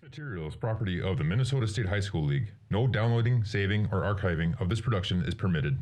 Material is property of the Minnesota State High School League. No downloading, saving, or archiving of this production is permitted.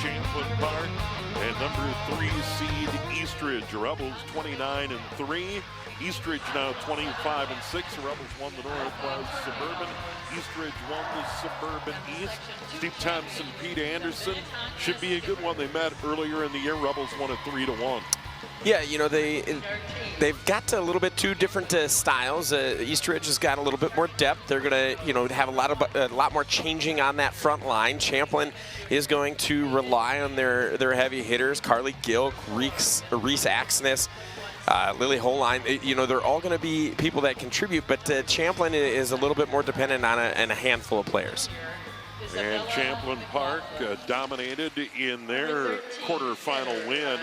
Champlin Park and number 3 seed Eastridge. Rebels 29-3. Eastridge now 25-6. The Rebels won the Northwest Suburban. Eastridge won the Suburban East. Steve Thompson, Pete Anderson. Should be a good one. They met earlier in the year. Rebels won it 3-1. Yeah, you know, they've got a little bit two different styles. Eastridge has got a little bit more depth. They're going to, you know, have a lot more changing on that front line. Champlin is going to rely on their heavy hitters, Carly Gilk, Reese Axness, Lily Holine. You know, they're all going to be people that contribute, but Champlin is a little bit more dependent on a handful of players. And Champlin Park dominated in their quarterfinal win,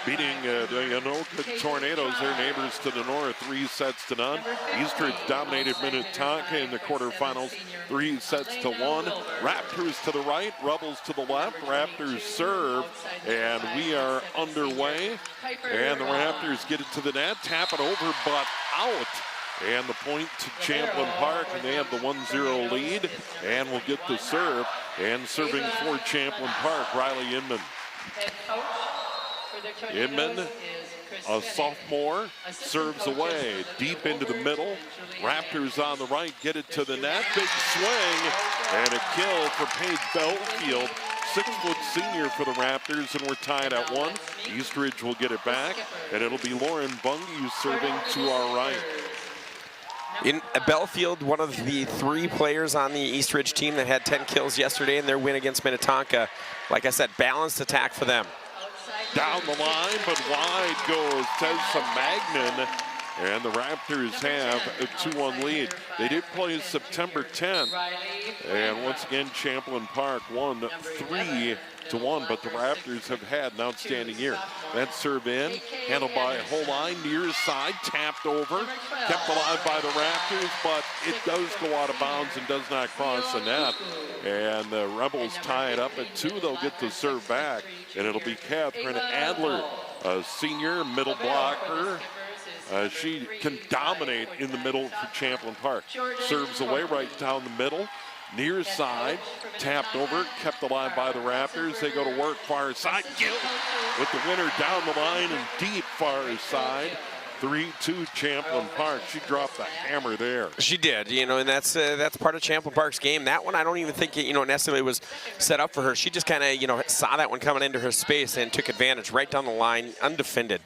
beating the Anoka Tornadoes, their neighbors to the north, 3-0. Eastridge dominated Minnetonka in the quarterfinals, 3-1. Raptors to the right, Rebels to the left. Raptors serve, and we are underway. And the Raptors get it to the net, tap it over, but out. And the point to Champlin Park, and they have the 1-0 lead, and will get the serve. And serving for Champlin Park, Riley Inman. Inman, a sophomore, serves away deep into the middle. Raptors on the right get it to the net. Big swing, and a kill for Paige Belfield. 6-foot senior for the Raptors, and we're tied at 1. Eastridge will get it back, and it'll be Lauren Bungie serving to our right. In Belfield, one of the 3 players on the Eastridge team that had 10 kills yesterday in their win against Minnetonka. Like I said, balanced attack for them. Down the line, but wide goes Tessa Magnan, and the Raptors have a 2-1 lead. They did play September 10th, and once again, Champlin Park won 3-1, but the Raptors have had an outstanding year. That serve in, handled by Holine, near side, tapped over, kept alive by the Raptors, but it does go out of bounds and does not cross the net. And the Rebels tie it up at 2. They'll get the serve back, and it'll be Catherine Adler, a senior middle blocker. She can dominate in the middle for Champlin Park. Serves away right down the middle. Near side, tapped over, kept alive by the Raptors. They go to work far side. Gill with the winner down the line and deep far side. 3-2 Champlin Park. She dropped the hammer there. She did, you know, and that's part of Champlin Park's game. That one, I don't even think it, you know, necessarily was set up for her. She just kind of, you know, saw that one coming into her space and took advantage right down the line, undefended.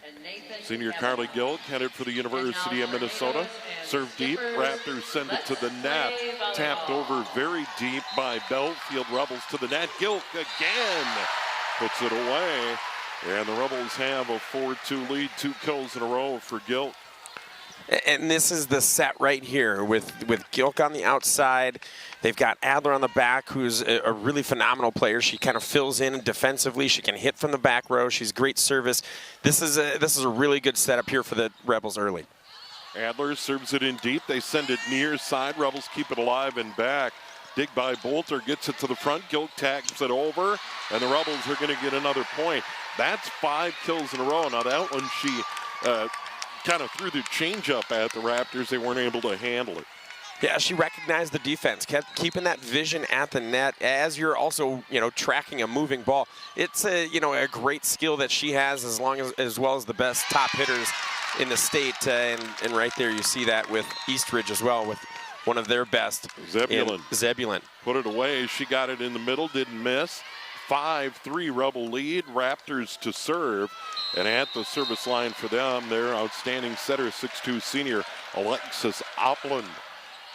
Senior Carly Gilk headed for the University of Minnesota. Serve deep, Raptors send it to the net. Tapped over very deep by Belfield. Rebels to the net. Gilk again puts it away. And the Rebels have a 4-2 lead, 2 kills in a row for Gilk. And this is the set right here with Gilk on the outside. They've got Adler on the back, who's a really phenomenal player. She kind of fills in defensively. She can hit from the back row. She's great service. This is a really good setup here for the Rebels early. Adler serves it in deep. They send it near side. Rebels keep it alive and back. Dig by Bolter, gets it to the front. Gilk taps it over, and the Rebels are going to get another point. That's 5 kills in a row. Now that one she kind of threw the changeup at the Raptors. They weren't able to handle it. Yeah, she recognized the defense, kept keeping that vision at the net as you're also, tracking a moving ball. It's a great skill that she has, as well as the best top hitters in the state. And right there, you see that with Eastridge as well, with one of their best. Zebulon. Put it away. She got it in the middle, didn't miss. 5-3 Rebel lead. Raptors to serve. And at the service line for them, their outstanding setter, 6'2 senior Alexis Opland.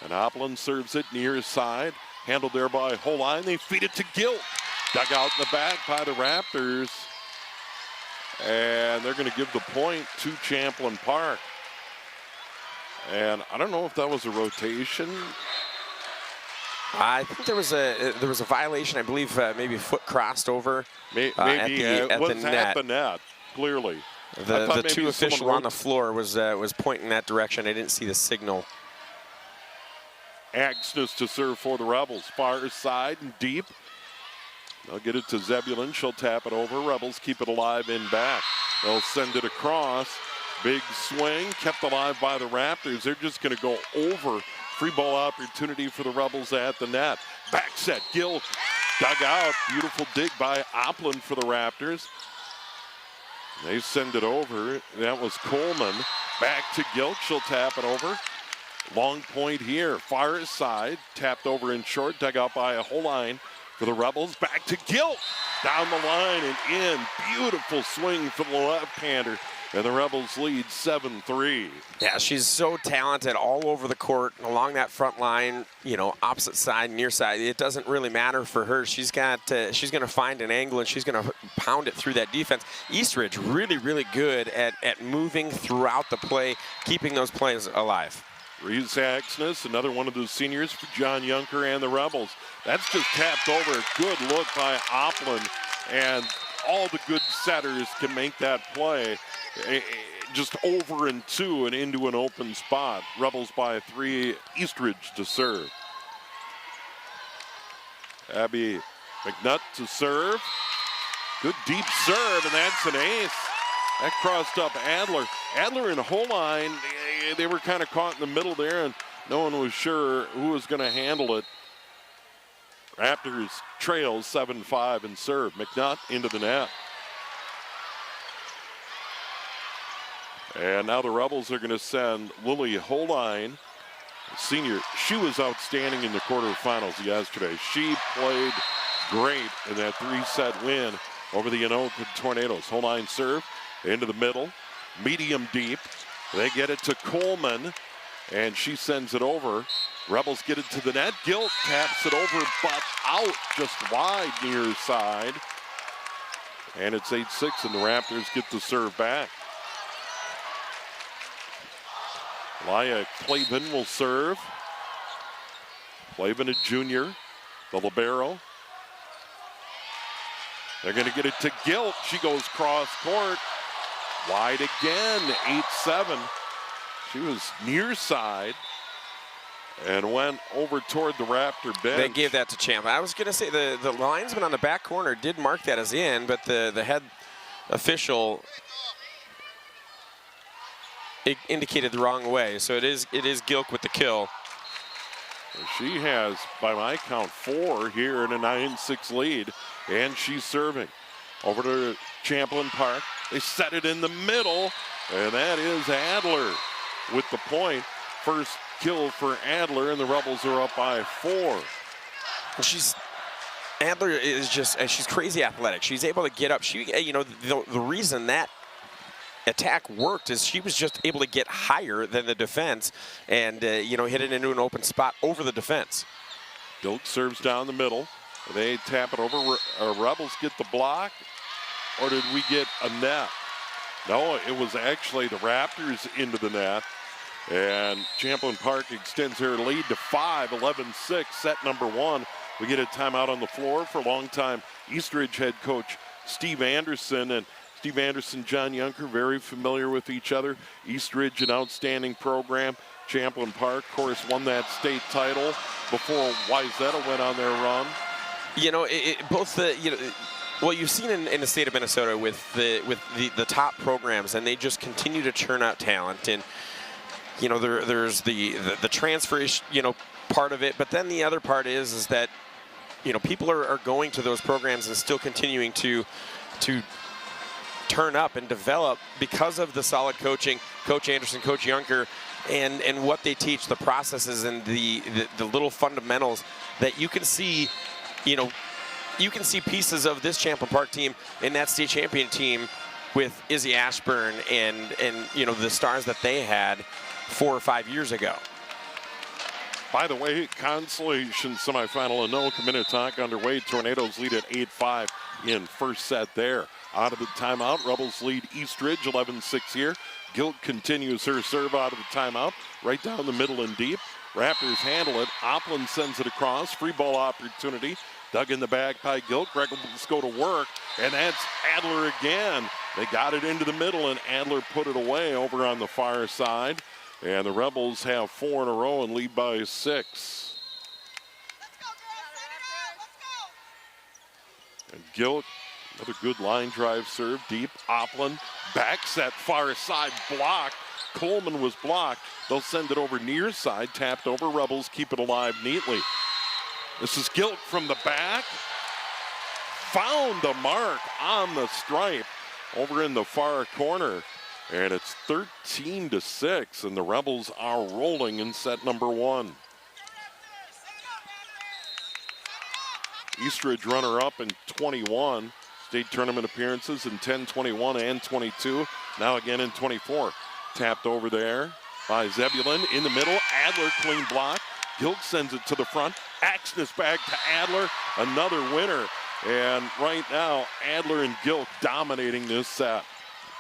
And Opland serves it near his side. Handled there by Holine. They feed it to Gilt. Dug out in the back by the Raptors. And they're going to give the point to Champlin Park. And I don't know if that was a rotation. I think there was a violation. I believe maybe a foot crossed over. Maybe at the net. Clearly, the two official on the floor was pointing that direction. I didn't see the signal. Axness to serve for the Rebels. Far side and deep. They'll get it to Zebulon. She'll tap it over. Rebels keep it alive in back. They'll send it across. Big swing, kept alive by the Raptors. They're just going to go over. Free ball opportunity for the Rebels at the net. Back set, Gill dug out. Beautiful dig by Opland for the Raptors. They send it over. That was Coleman. Back to Gill. She'll tap it over. Long point here. Far side. Tapped over in short. Dug out by a Holine for the Rebels. Back to Gill. Down the line and in. Beautiful swing for the left-hander. And the Rebels lead 7-3. Yeah, she's so talented all over the court, along that front line, opposite side, near side. It doesn't really matter for her. She's going to find an angle, and she's going to pound it through that defense. Eastridge really, really good at moving throughout the play, keeping those plays alive. Reese Axness, another one of the seniors for John Yunker and the Rebels. That's just tapped over. Good look by Opland, and all the good setters can make that play. Just over and two and into an open spot. Rebels by 3, Eastridge to serve. Abby McNutt to serve. Good deep serve, and that's an ace. That crossed up Adler. Adler and Holine, they were kind of caught in the middle there, and no one was sure who was going to handle it. Raptors trails 7-5 and serve. McNutt into the net. And now the Rebels are going to send Lily Holine, senior. She was outstanding in the quarterfinals yesterday. She played great in that 3-set win over the Anoka Tornadoes. Holine serve into the middle, medium deep. They get it to Coleman, and she sends it over. Rebels get it to the net. Gilt taps it over, but out just wide near side. And it's 8-6, and the Raptors get the serve back. Laya Clavin will serve. Clavin, a junior, the libero. They're going to get it to Gilt. She goes cross court. Wide again, 8-7. She was near side and went over toward the Raptor bench. They gave that to Champlin. I was going to say the linesman on the back corner did mark that as in, but the head official indicated the wrong way. So it is Gilk with the kill. She has, by my count, 4 here in a 9-6 lead, and she's serving. Over to Champlin Park. They set it in the middle, and that is Adler with the point. First kill for Adler, and the Rebels are up by 4. Adler is she's crazy athletic. She's able to get up. The reason that attack worked is she was just able to get higher than the defense and hit it into an open spot over the defense. Dilk serves down the middle. They tap it over. Rebels get the block, or did we get a net? No, it was actually the Raptors into the net, and Champlin Park extends their lead to 5, 11-6, set number 1. We get a timeout on the floor for longtime Eastridge head coach Steve Anderson, and Steve Anderson, John Yunker, very familiar with each other. Eastridge, an outstanding program. Champlin Park, of course, won that state title before Wayzata went on their run. What you've seen in the state of Minnesota with the top programs, and they just continue to churn out talent. And you know, there's the transfer, you know, part of it. But then the other part is that, you know, people are going to those programs and still continuing to turn up and develop because of the solid coaching, Coach Anderson, Coach Junker, and what they teach, the processes and the little fundamentals that you can see, you know, you can see pieces of this Champlin Park team and that state champion team with Izzy Ashburn and you know, the stars that they had 4 or 5 years ago. By the way, consolation semifinal Anoka Minnetonka underway. Tornadoes lead at 8-5 in first set there. Out of the timeout, Rebels lead Eastridge 11-6 here. Gilt continues her serve out of the timeout, right down the middle and deep. Raptors handle it. Oplin sends it across. Free ball opportunity. Dug in the bag by Gilt. Rebels go to work, and that's Adler again. They got it into the middle, and Adler put it away over on the far side. And the Rebels have 4 in a row and lead by 6. And Gilt, another good line drive serve, deep. Oplin backs that far side, blocked. Coleman was blocked. They'll send it over near side, tapped over. Rebels keep it alive neatly. This is Gilt from the back. Found the mark on the stripe over in the far corner. And it's 13-6, and the Rebels are rolling in set number 1. Eastridge runner-up in 21. State tournament appearances in 10, 21, and 22. Now again in 24. Tapped over there by Zebulon in the middle. Adler clean block. Gilt sends it to the front. Axness back to Adler. Another winner. And right now, Adler and Gilt dominating this set.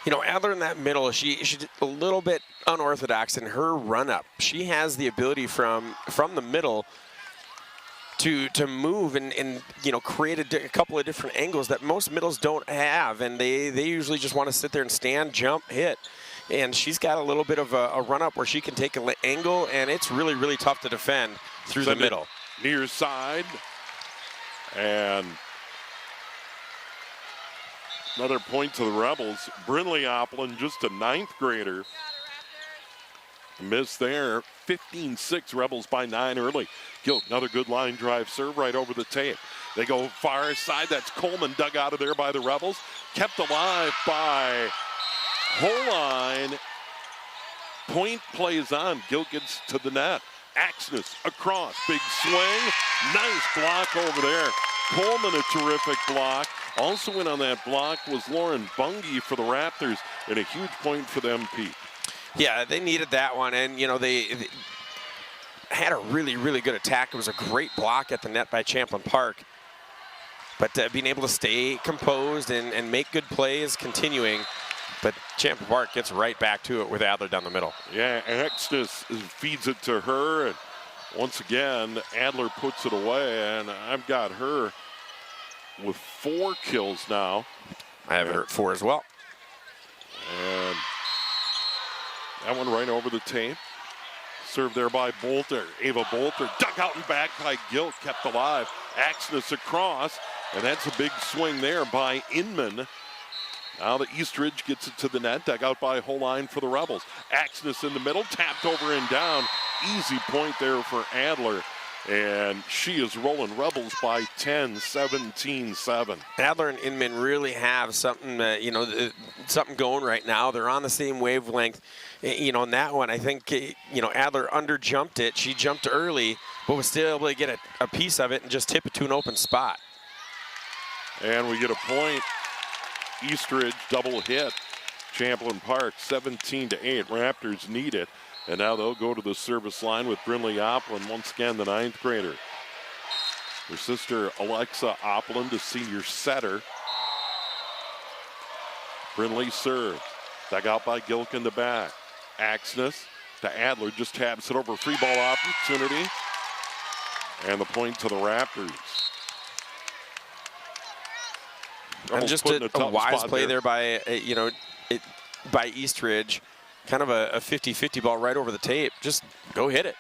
You know, Adler in that middle, she's a little bit unorthodox in her run-up. She has the ability from the middle to move and you know, create a couple of different angles that most middles don't have, and they usually just want to sit there and stand, jump, hit. And she's got a little bit of a run-up where she can take an angle, and it's really, really tough to defend through the middle. Near side, and another point to the Rebels. Brinley Oplin, just a 9th grader. Miss there. 15-6, Rebels by 9 early. Gilt, another good line drive serve right over the tape. They go far side. That's Coleman dug out of there by the Rebels. Kept alive by Holine. Point plays on. Gilt gets to the net. Axness across. Big swing. Nice block over there. Coleman, a terrific block. Also in on that block was Lauren Bungie for the Raptors, and a huge point for them, Pete. Yeah, they needed that one, and you know, they had a really, really good attack. It was a great block at the net by Champlin Park. But being able to stay composed and make good plays, continuing. But Champlin Park gets right back to it with Adler down the middle. Yeah, Axness feeds it to her, and once again, Adler puts it away, and I've got her with 4 kills now. I have her at 4 as well. And that one right over the tape. Served there by Bolter. Ava Bolter dug out and back by Gilt, kept alive. Axness across, and that's a big swing there by Inman. Now the Eastridge gets it to the net, dug out by Holine for the Rebels. Axness in the middle, tapped over and down. Easy point there for Adler. And she is rolling Rebels by 10, 17-7. Adler and Inman really have something, you know, something going right now. They're on the same wavelength. You know, in that one, I think, you know, Adler under-jumped it. She jumped early, but was still able to get a piece of it and just tip it to an open spot. And we get a point. Eastridge double hit. Champlin Park 17-8. Raptors need it. And now they'll go to the service line with Brinley Oplin, once again the 9th grader. Her sister Alexa Oplin, the senior setter. Brinley serves. Dug out by Gilk in the back. Axness to Adler, just taps it over. Free ball opportunity. And the point to the Raptors. And just a wise play there by, you know, by Eastridge. Kind of a 50-50 ball right over the tape. Just go hit it.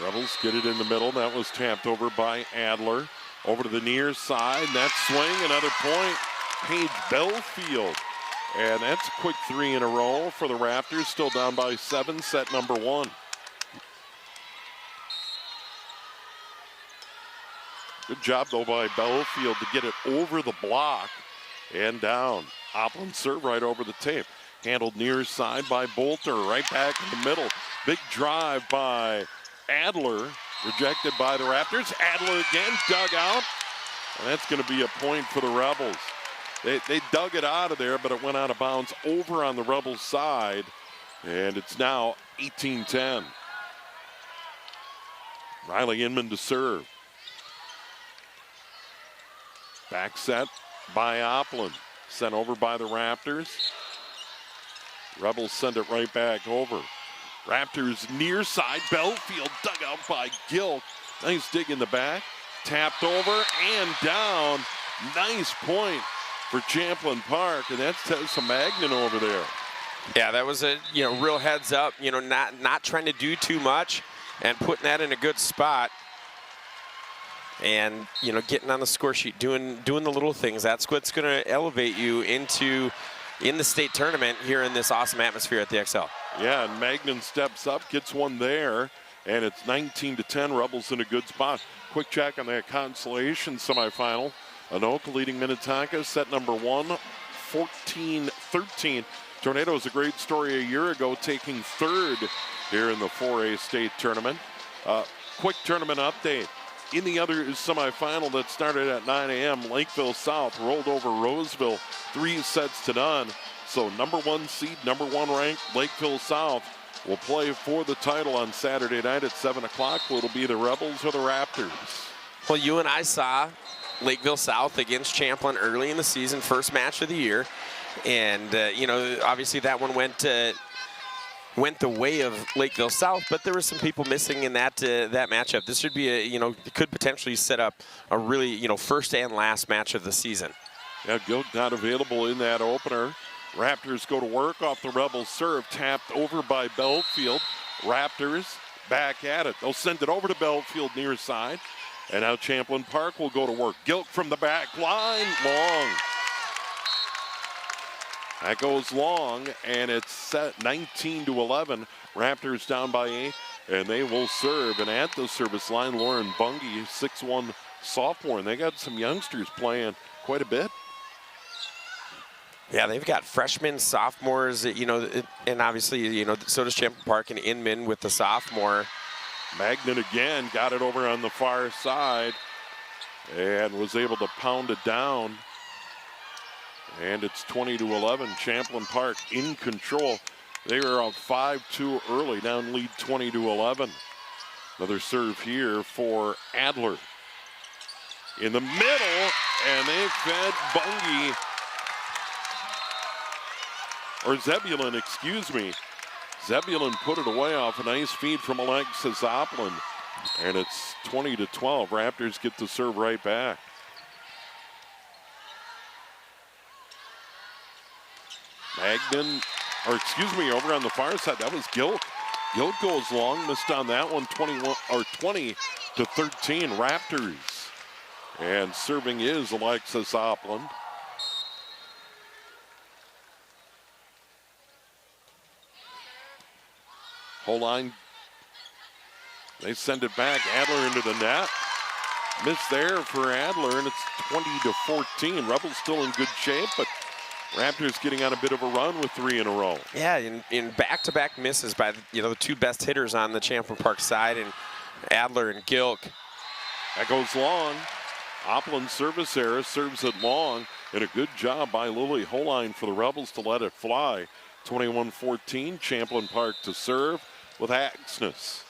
Rebels get it in the middle. That was tapped over by Adler. Over to the near side. That swing, another point. Paige Belfield And that's a quick 3 in a row for the Raptors, still down by 7, set number 1. Good job, though, by Belfield to get it over the block and down. Oppland serve right over the tape. Handled near side by Bolter, right back in the middle. Big drive by Adler, rejected by the Raptors. Adler again, dug out, and that's going to be a point for the Rebels. They dug it out of there, but it went out of bounds over on the Rebels' side, and it's now 18-10. Riley Inman to serve. Back set by Oppland. Sent over by the Raptors. Rebels send it right back over. Raptors near side. Belfield dug out by Gilk. Nice dig in the back. Tapped over and down. Nice point for Champlin Park, and that's Tessa Magnan over there. Yeah, that was a real heads up. Not trying to do too much and putting that in a good spot. And getting on the score sheet, doing the little things. That's what's going to elevate you in the state tournament here in this awesome atmosphere at the XL. Yeah, and Magnan steps up, gets one there, and it's 19-10. Rebels in a good spot. Quick check on that consolation semifinal. Anoka leading Minnetonka, set number 1, 14-13. Tornado's a great story a year ago, taking third here in the 4A state tournament. Quick tournament update. In the other semifinal that started at 9 a.m., Lakeville South rolled over Roseville 3-0. So number 1 seed, number 1 ranked Lakeville South will play for the title on Saturday night at 7 o'clock. It'll be the Rebels or the Raptors. Well, you and I saw Lakeville South against Champlin early in the season, first match of the year. And, obviously that one went the way of Lakeville South, but there were some people missing in that matchup. This should be it could potentially set up a really, first and last match of the season. Yeah, Gilk not available in that opener. Raptors go to work off the Rebels serve, tapped over by Belfield. Raptors back at it. They'll send it over to Belfield near side. And now Champlin Park will go to work. Gilk from the back line, long. That goes long, and it's set 19-11. Raptors down by 8, and they will serve. And at the service line, Lauren Bungie, 6'1" sophomore, and they got some youngsters playing quite a bit. Yeah, they've got freshmen, sophomores, and obviously, so does Champlin Park and Inman with the sophomore. Magnan again got it over on the far side and was able to pound it down. And it's 20-11. Champlin Park in control. They were out 5-2 early, down lead 20-11. Another serve here for Adler. In the middle, and they fed Bungie, or Zebulon, excuse me. Zebulon put it away off a nice feed from Alexis Oppland. And it's 20-12. Raptors get the serve right back. Magnan, or excuse me, over on the far side, that was Gilk. Gilk goes long, missed on that one, 20-13 Raptors. And serving is Alexis Oppland. Whole line, they send it back. Adler into the net. Miss there for Adler, and it's 20-14. Rebels still in good shape, but Raptors getting on a bit of a run with 3 in a row. Yeah, in back-to-back misses by the two best hitters on the Champlin Park side, and Adler and Gilk. That goes long. Oppland service error, serves it long, and a good job by Lily Holine for the Rebels to let it fly. 21-14, Champlin Park to serve with Axness.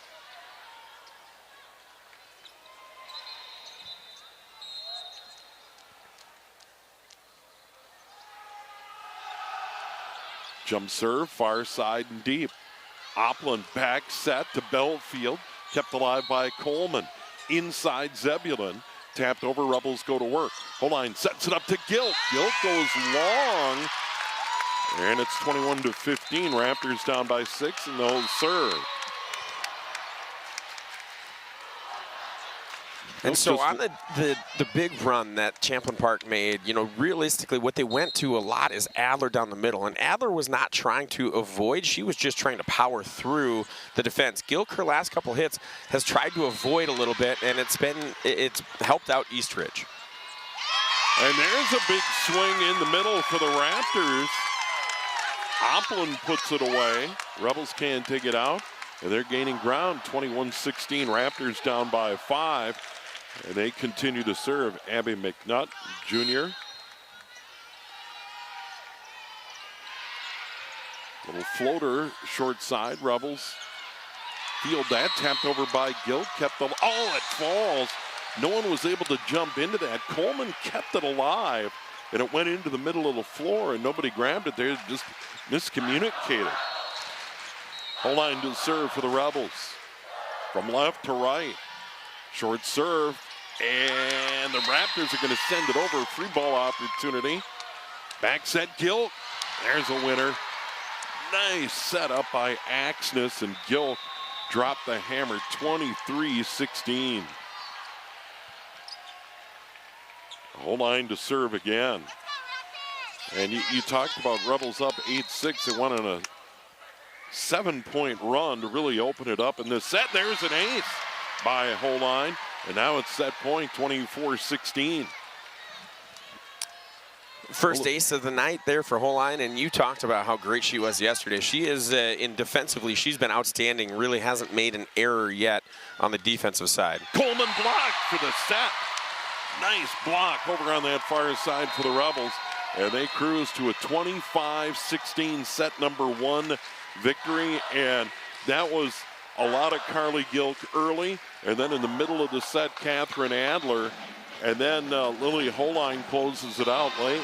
Jump serve, far side and deep. Oppland back set to Belfield, kept alive by Coleman. Inside Zebulon, tapped over, Rebels go to work. Holine sets it up to Gilk. Gilk goes long, and it's 21-15. Raptors down by 6, and they'll serve. And so on the big run that Champlin Park made, you know, realistically what they went to a lot is Adler down the middle. And Adler was not trying to avoid, she was just trying to power through the defense. Gilk, her last couple hits, has tried to avoid a little bit, and it's helped out Eastridge. And there's a big swing in the middle for the Raptors. Champlin puts it away. Rebels can't take it out. And they're gaining ground, 21-16. Raptors down by 5. And they continue to serve. Abby McNutt Jr. Little floater, short side. Rebels field that. Tapped over by Gilk. Kept the, oh, it falls. No one was able to jump into that. Coleman kept it alive. And it went into the middle of the floor, and nobody grabbed it. They just miscommunicated. Holline to serve for the Rebels. From left to right. Short serve, and the Raptors are going to send it over. Free ball opportunity. Back set, Gilk. There's a winner. Nice setup by Axness, and Gilk dropped the hammer, 23-16. Holline to serve again. And you talked about Rebels up 8-6. They went on a 7-point run to really open it up in this set. There's an ace by Holline, and now it's set point, 24-16. First ace of the night there for Holline, and you talked about how great she was yesterday. She is, in defensively, she's been outstanding, really hasn't made an error yet on the defensive side. Coleman blocked for the set. Nice block over on that far side for the Rebels, and they cruise to a 25-16 set number 1 victory, and that was a lot of Carly Gilk early, and then in the middle of the set, Catherine Adler, and then Lily Holline closes it out late.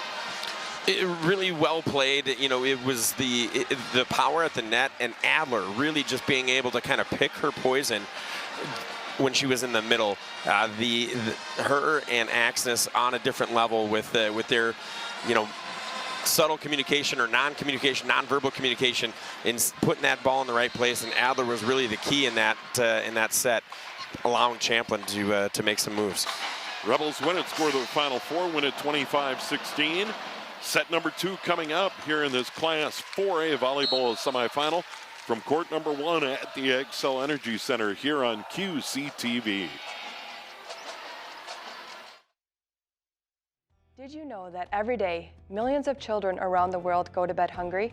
Really well played. You know, it was the power at the net, and Adler really just being able to kind of pick her poison when she was in the middle. Her and Axness on a different level with their, you know, subtle communication or non-communication, non-verbal communication in putting that ball in the right place, and Adler was really the key in that set, allowing Champlin to make some moves. Rebels win it, score the Final Four, win it 25-16. Set number 2 coming up here in this Class 4A volleyball semifinal from court number 1 at the Xcel Energy Center here on QCTV. Did you know that every day, millions of children around the world go to bed hungry?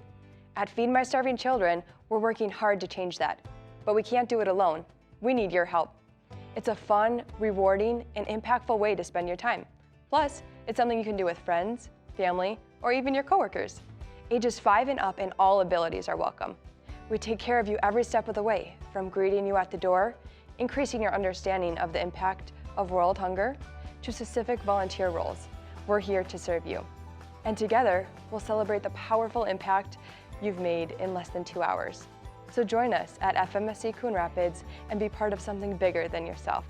At Feed My Starving Children, we're working hard to change that. But we can't do it alone. We need your help. It's a fun, rewarding, and impactful way to spend your time. Plus, it's something you can do with friends, family, or even your coworkers. Ages 5 and up and all abilities are welcome. We take care of you every step of the way, from greeting you at the door, increasing your understanding of the impact of world hunger, to specific volunteer roles. We're here to serve you. And together, we'll celebrate the powerful impact you've made in less than 2 hours. So join us at FMSC Coon Rapids and be part of something bigger than yourself.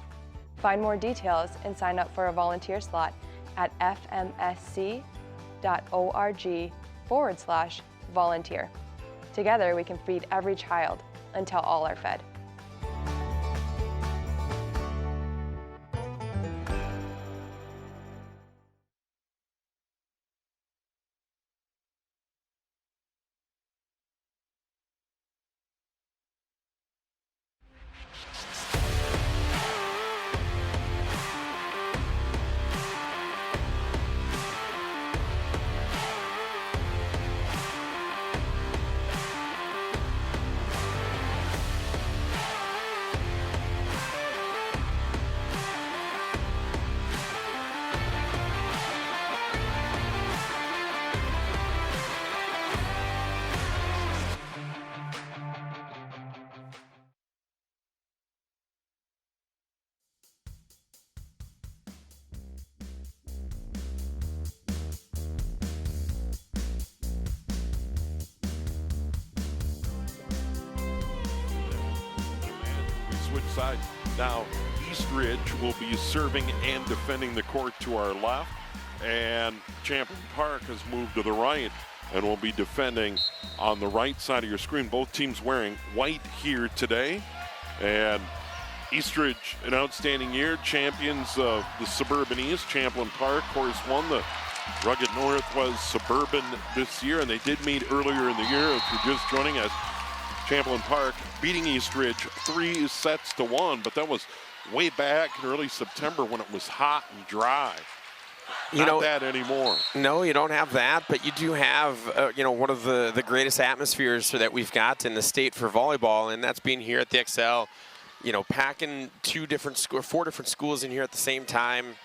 Find more details and sign up for a volunteer slot at fmsc.org/volunteer. Together, we can feed every child until all are fed. Switch sides. Now, Eastridge will be serving and defending the court to our left, and Champlin Park has moved to the right and will be defending on the right side of your screen. Both teams wearing white here today, and Eastridge, an outstanding year, champions of the Suburban East. Champlin Park, of course, won the Rugged Northwest Suburban this year, and they did meet earlier in the year. If you're just joining us, Champlin Park beating Eastridge 3-1, but that was way back in early September when it was hot and dry. Not that anymore. No, you don't have that, but you do have, one of the greatest atmospheres that we've got in the state for volleyball, and that's being here at the XL. Packing 4 different schools in here at the same time.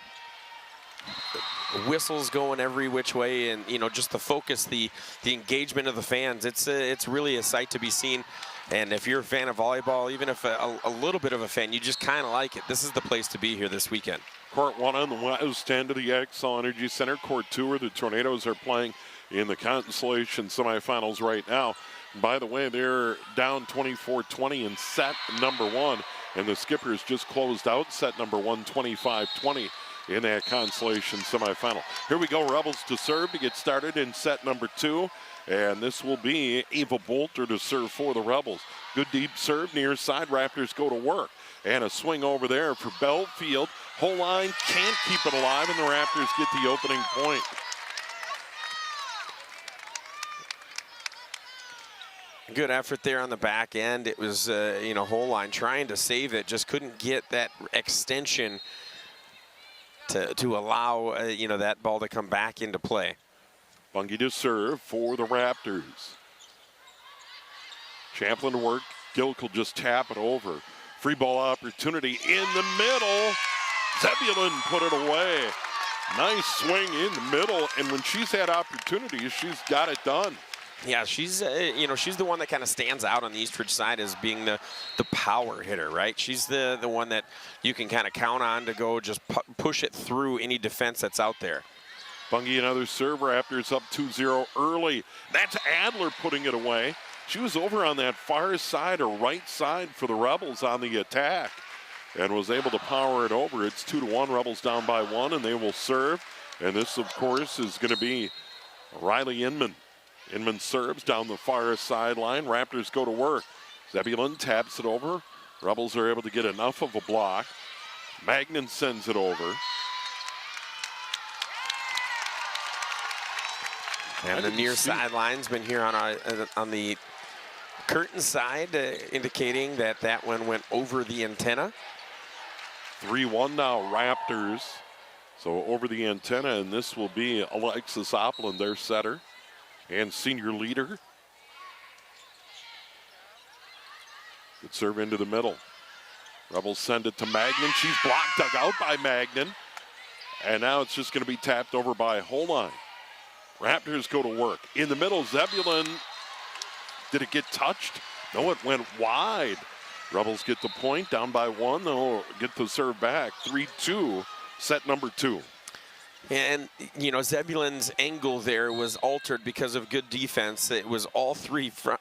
Whistles going every which way, and just the focus, the engagement of the fans. It's really a sight to be seen. And if you're a fan of volleyball, even if a little bit of a fan, you just kind of like it, this is the place to be here this weekend. Court 1 on the west end of the XL Energy Center. Court 2 where the Tornadoes are playing in the Constellation semifinals right now. By the way, they're down 24-20 in set number 1, and the Skippers just closed out set number 1, 25-20 in that Constellation semifinal. Here we go, Rebels to serve to get started in set number 2, and this will be Ava Bolter to serve for the Rebels. Good deep serve near side. Raptors go to work, and a swing over there for Belfield. Whole line can't keep it alive, and the Raptors get the opening point. Good effort there on the back end. It was, whole line trying to save it, just couldn't get that extension to allow, that ball to come back into play. Bungie to serve for the Raptors. Champlin to work. Gilk will just tap it over. Free ball opportunity in the middle. Zebulon put it away. Nice swing in the middle, and when she's had opportunities, she's got it done. Yeah, she's she's the one that kind of stands out on the Eastridge side as being the power hitter, right? She's the one that you can kind of count on to go just push it through any defense that's out there. Bungie another serve. Raptors up 2-0 early. That's Adler putting it away. She was over on that far side or right side for the Rebels on the attack and was able to power it over. It's 2-1. Rebels down by 1, and they will serve. And this, of course, is going to be Riley Inman. Inman serves down the far sideline. Raptors go to work. Zebulon taps it over. Rebels are able to get enough of a block. Magnan sends it over. And the near sideline's been here on the curtain side, indicating that one went over the antenna. 3-1 now, Raptors. So over the antenna, and this will be Alexis Opland, their setter and senior leader. Good serve into the middle. Rebels send it to Magnan. She's blocked, dug out by Magnan. And now it's just going to be tapped over by Holine. Raptors go to work. In the middle, Zebulon. Did it get touched? No, it went wide. Rebels get the point, down by 1. They'll get the serve back. 3-2, set number 2. And, Zebulon's angle there was altered because of good defense. It was all 3 front.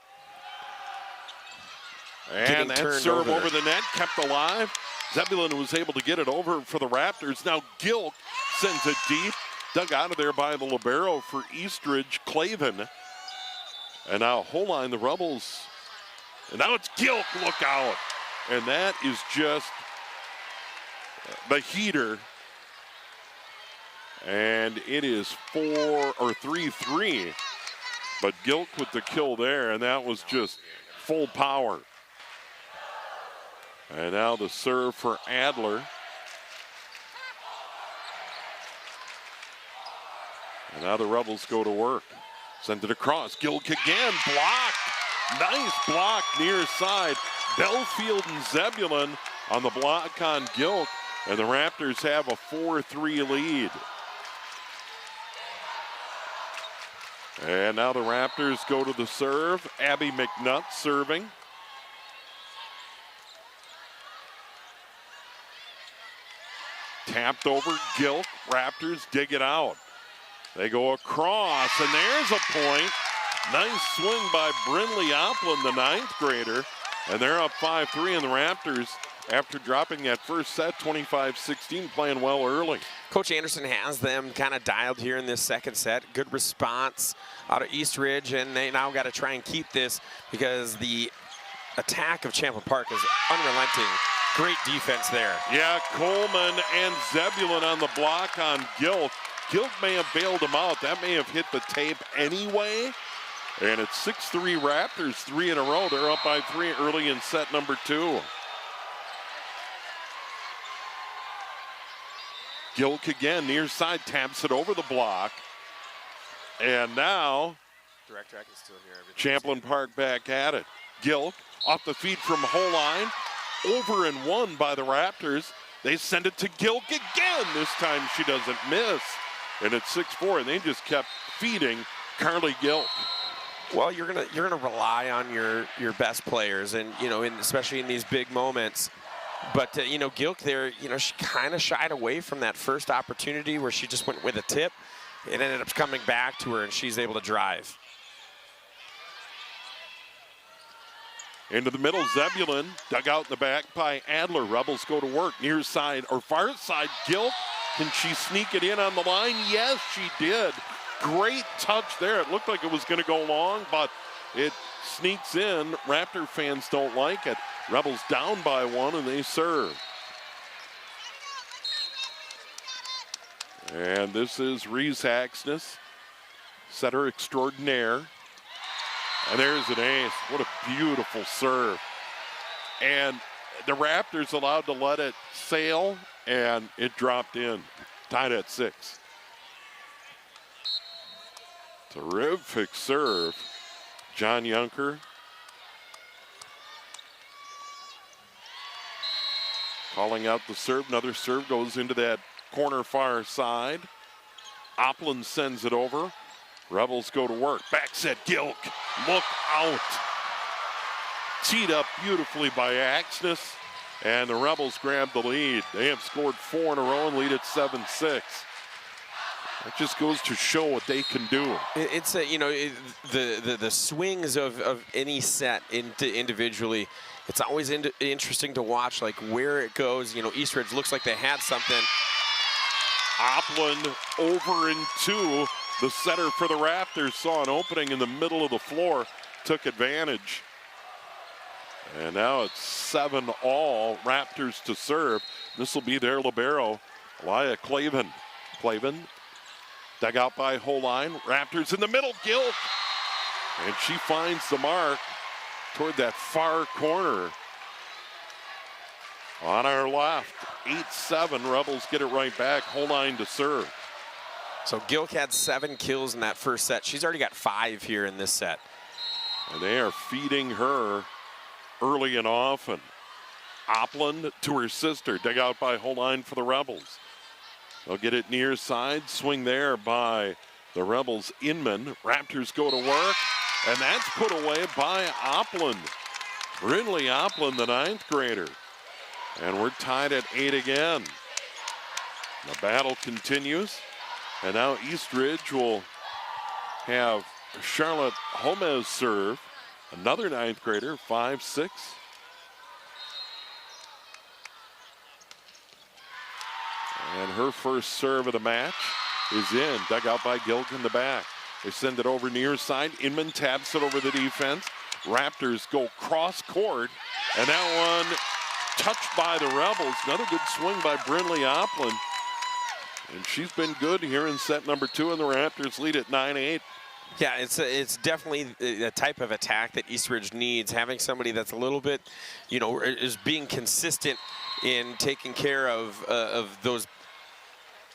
And that serve over the net kept alive. Zebulon was able to get it over for the Raptors. Now Gilk sends it deep. Dug out of there by the libero for Eastridge, Clavin. And now Holine, the Rebels. And now it's Gilk, look out. And that is just the heater. And it is 3-3. But Gilk with the kill there, and that was just full power. And now the serve for Adler. And now the Rebels go to work. Send it across. Gilk again, blocked. Nice block near side. Belfield and Zebulon on the block on Gilk. And the Raptors have a 4-3 lead. And now the Raptors go to the serve. Abby McNutt serving. Tapped over Gilk. Raptors dig it out. They go across, and there's a point. Nice swing by Brynlee Opland, the 9th grader. And they're up 5-3, and the Raptors, after dropping that first set, 25-16, playing well early. Coach Anderson has them kind of dialed here in this second set. Good response out of Eastridge, and they now got to try and keep this because the attack of Champlin Park is unrelenting Great defense there. Yeah, Coleman and Zebulon on the block on Gilk. Gilk may have bailed him out. That may have hit the tape anyway. And it's 6-3 Raptors, 3 in a row. They're up by 3 early in set number 2. Gilk again, near side, taps it over the block. And now, Director, I can still hear everything. Champlin Park back at it. Gilk off the feed from whole line. Over and one by the Raptors. They send it to Gilk again. This time she doesn't miss. And it's 6-4, and they just kept feeding Carly Gilk. Well, you're gonna rely on your best players, and especially in these big moments. But Gilk there, she kind of shied away from that first opportunity where she just went with a tip. It ended up coming back to her, and she's able to drive. Into the middle, Zebulon dug out in the back by Adler. Rebels go to work near side or far side. Gilk, can she sneak it in on the line? Yes, she did. Great touch there. It looked like it was going to go long, but it sneaks in. Raptor fans don't like it. Rebels down by 1, and they serve. And this is Reese Axness, setter extraordinaire. And there's an ace. What a beautiful serve. And the Raptors allowed to let it sail, and it dropped in. Tied at 6. Terrific serve. John Yunker. Calling out the serve. Another serve goes into that corner far side. Oplin sends it over. Rebels go to work. Back set, Gilk. Look out. Teed up beautifully by Axness. And the Rebels grab the lead. They have scored 4 in a row and lead at 7-6. That just goes to show what they can do. It's the swings of any set individually. It's always interesting to watch, like where it goes. Eastridge looks like they had something. Oplin over and 2. The setter for the Raptors saw an opening in the middle of the floor, took advantage. And now it's 7-all, Raptors to serve. This will be their libero, Elia Clavin. Clavin dug out by whole line. Raptors in the middle, Gilk. And she finds the mark toward that far corner. On our left, 8-7, Rebels get it right back, whole line to serve. So Gilk had 7 kills in that first set. She's already got 5 here in this set. And they are feeding her early and often. Oplin to her sister, dug out by whole line for the Rebels. They'll get it near side, swing there by the Rebels Inman. Raptors go to work, and that's put away by Oplin. Brindley Oplin, the 9th grader. And we're tied at 8 again. The battle continues. And now Eastridge will have Charlotte Homez serve. Another 9th grader, 5-6. And her first serve of the match is in. Dug out by Gilk in the back. They send it over near side. Inman taps it over the defense. Raptors go cross court. And that one touched by the Rebels. Another good swing by Brindley Oplin. And she's been good here in set number 2, and the Raptors lead at 9-8. Yeah, it's definitely a type of attack that Eastridge needs. Having somebody that's a little bit, is being consistent in taking care of those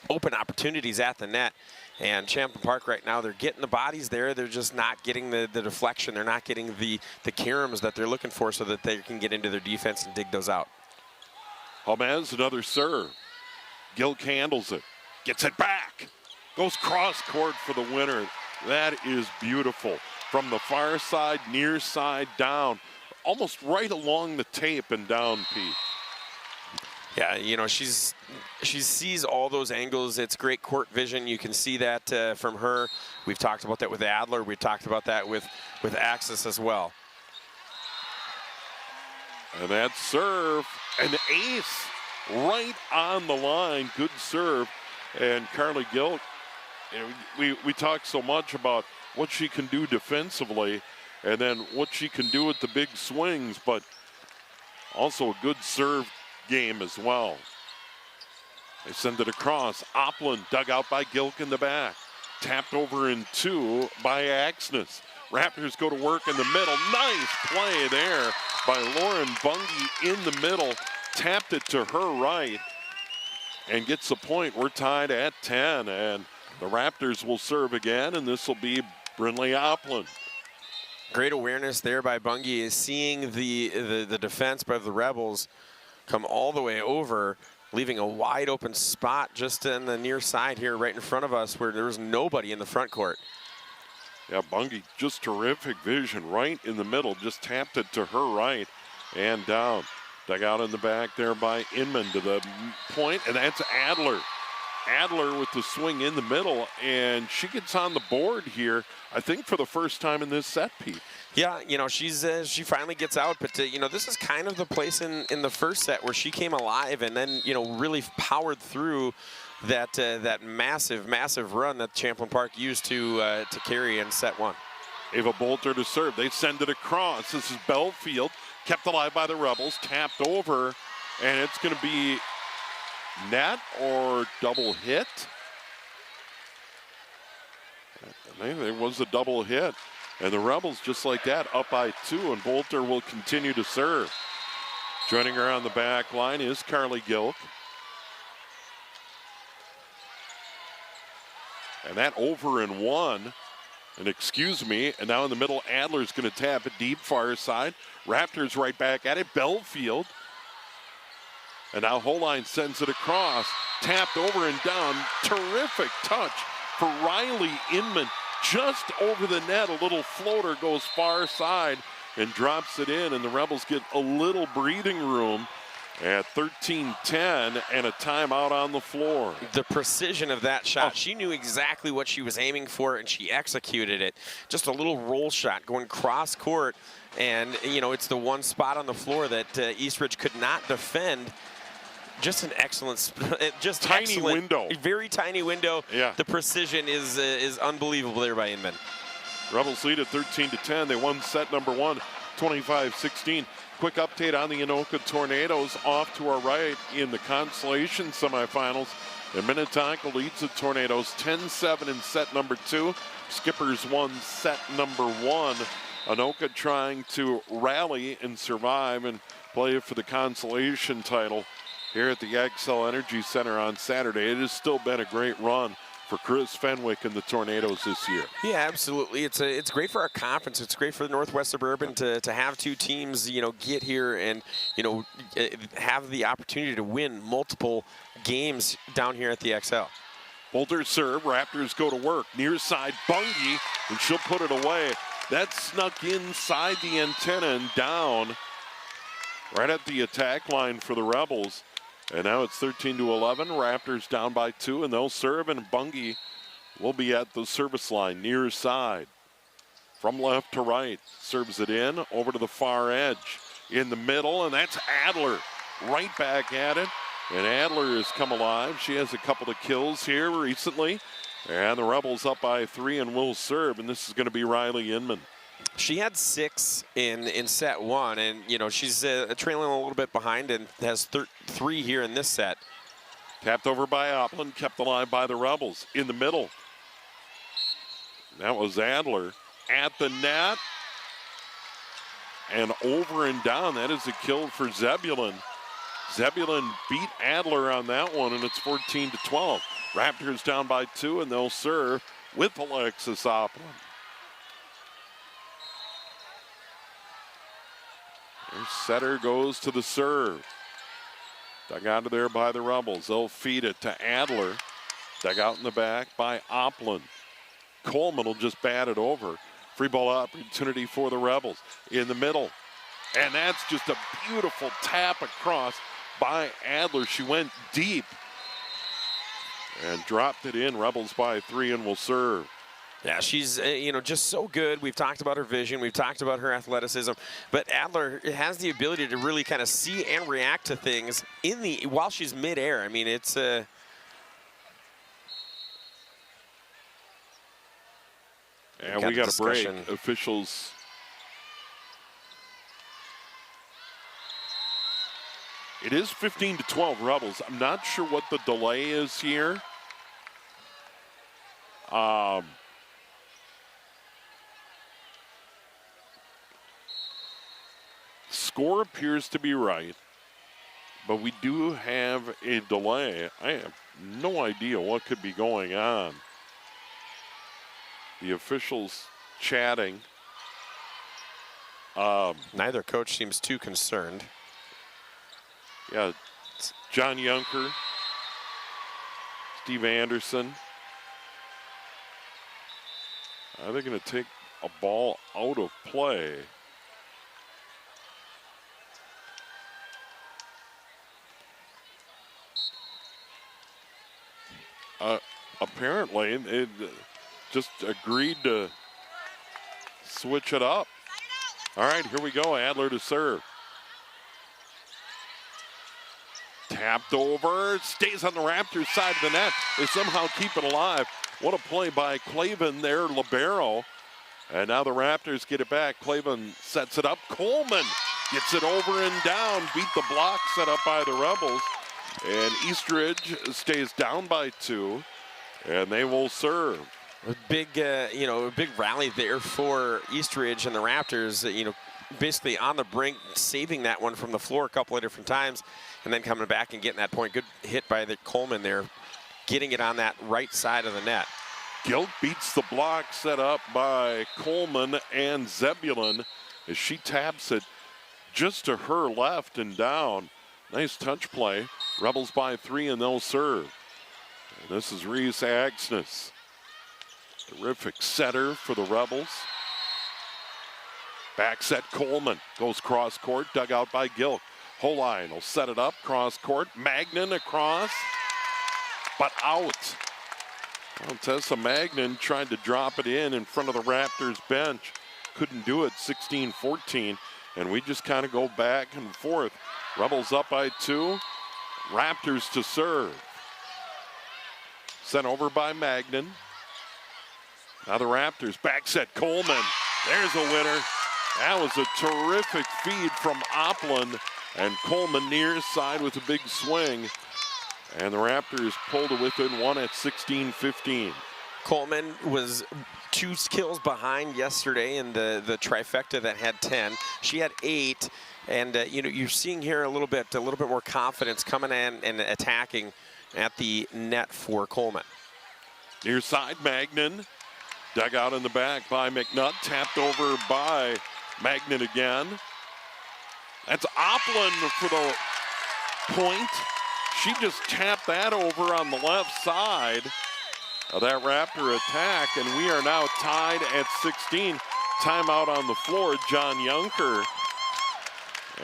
open opportunities at the net. And Champlin Park right now, they're getting the bodies there. They're just not getting the deflection. They're not getting the caroms that they're looking for so that they can get into their defense and dig those out. Homez, another serve. Gilk handles it. Gets it back. Goes cross court for the winner. That is beautiful. From the far side, near side, down. Almost right along the tape and down, Pete. Yeah, she sees all those angles. It's great court vision. You can see that from her. We've talked about that with Adler. We've talked about that with Axis as well. And that serve, an ace right on the line. Good serve. And Carly Gilk, we talk so much about what she can do defensively and then what she can do with the big swings, but also a good serve game as well. They send it across. Oplin dug out by Gilk in the back. Tapped over in 2 by Axness. Raptors go to work in the middle. Nice play there by Lauren Bungie in the middle. Tapped it to her right and gets the point. We're tied at 10, and the Raptors will serve again, and this will be Brinley Oplin. Great awareness there by Bungie, is seeing the defense by the Rebels come all the way over, leaving a wide open spot just in the near side here right in front of us where there was nobody in the front court. Yeah, Bungie, just terrific vision right in the middle, just tapped it to her right and down. Dug out in the back there by Inman to the point, and that's Adler. Adler with the swing in the middle, and she gets on the board here, I think for the first time in this set, Pete. Yeah, you know, she finally gets out, but you know, this is kind of the place in the first set where she came alive and then, you know, really powered through that massive run that Champlin Park used to carry in set 1. Ava Bolter to serve. They send it across. This is Belfield, kept alive by the Rebels, tapped over, and it's going to be net or double hit. I think it was a double hit. And the Rebels, just like that, up by 2, and Bolter will continue to serve. Joining her on the back line is Carly Gilk. And that over in 1. And excuse me, and now in the middle, Adler's going to tap it deep far side. Raptors right back at it. Belfield. And now Holine sends it across. Tapped over and down. Terrific touch for Riley Inman. Just over the net, a little floater goes far side and drops it in, and the Rebels get a little breathing room at 13-10 and a timeout on the floor. The precision of that shot, she knew exactly what she was aiming for, and she executed it. Just a little roll shot going cross court, and you know, it's the one spot on the floor that Eastridge could not defend. Just an excellent, just tiny excellent, window. Very tiny window. Yeah. The precision is unbelievable there by Inman. Rebels lead at 13-10. They won set number 1, 25-16. Quick update on the Anoka Tornadoes off to our right in the consolation semifinals. And Minnetonka leads the Tornadoes 10-7 in set number 2. Skippers won set number 1. Anoka trying to rally and survive and play for the consolation title here at the Xcel Energy Center on Saturday. It has still been a great run for Chris Fenwick and the Tornadoes this year. Yeah, absolutely. It's great for our conference. It's great for the Northwest Suburban to have 2 teams, you know, get here and, you know, have the opportunity to win multiple games down here at the XL. Bolter serve, Raptors go to work. Near side, Bungie, and she'll put it away. That snuck inside the antenna and down right at the attack line for the Rebels. And now it's 13-11. Raptors down by 2, and they'll serve, and Bungie will be at the service line near side. From left to right, serves it in, over to the far edge. In the middle, and that's Adler right back at it. And Adler has come alive. She has a couple of kills here recently. And the Rebels up by 3 and will serve, and this is going to be Riley Inman. She had 6 in set 1, and you know, she's trailing a little bit behind and has 3 here in this set. Tapped over by Oplin, kept alive by the Rebels. In the middle, that was Adler at the net, and over and down. That is a kill for Zebulon. Zebulon beat Adler on that one, and it's 14-12. Raptors down by 2, and they'll serve with Alexis Oplin. Their setter goes to the serve. Dug out of there by the Rebels. They'll feed it to Adler. Dug out in the back by Oplin. Coleman will just bat it over. Free ball opportunity for the Rebels. In the middle. And that's just a beautiful tap across by Adler. She went deep and dropped it in. Rebels by 3 and will serve. Yeah, she's you know, just so good. We've talked about her vision. We've talked about her athleticism. But Adler has the ability to really kind of see and react to things while she's midair. I mean, it's and we got a break. Officials It is 15-12 Rebels. I'm not sure what the delay is here. Score appears to be right, but we do have a delay. I have no idea what could be going on. The officials chatting. Neither coach seems too concerned. Yeah, John Yunker, Steve Anderson. Are they going to take a ball out of play? Apparently, it just agreed to switch it up. All right, here we go. Adler to serve. Tapped over, stays on the Raptors side of the net. They somehow keep it alive. What a play by Clavin there, libero. And now the Raptors get it back. Clavin sets it up. Coleman gets it over and down. Beat the block set up by the Rebels. And Eastridge stays down by 2. And they will serve. A big, a big rally there for Eastridge and the Raptors. Basically on the brink, saving that one from the floor a couple of different times, and then coming back and getting that point. Good hit by the Coleman there, getting it on that right side of the net. Gilk beats the block set up by Coleman and Zebulon as she taps it just to her left and down. Nice touch play. Rebels by 3, and they'll serve. And this is Reese Agsness. Terrific setter for the Rebels. Back set Coleman. Goes cross court, dug out by Gilk. Holine will set it up, cross court. Magnan across, but out. Well, Tessa Magnan tried to drop it in front of the Raptors bench. Couldn't do it, 16-14. And we just kind of go back and forth. Rebels up by 2. Raptors to serve. Sent over by Magnan. Now the Raptors, back set Coleman. There's a winner. That was a terrific feed from Oppland, and Coleman near side with a big swing. And the Raptors pulled it within 1 at 16-15. Coleman was 2 kills behind yesterday in the trifecta that had 10. She had 8, and you're seeing here a little bit more confidence coming in and attacking at the net for Coleman. Near side, Magnan. Dug out in the back by McNutt. Tapped over by Magnan again. That's Oppland for the point. She just tapped that over on the left side of that Raptor attack, and we are now tied at 16. Timeout on the floor, John Yunker.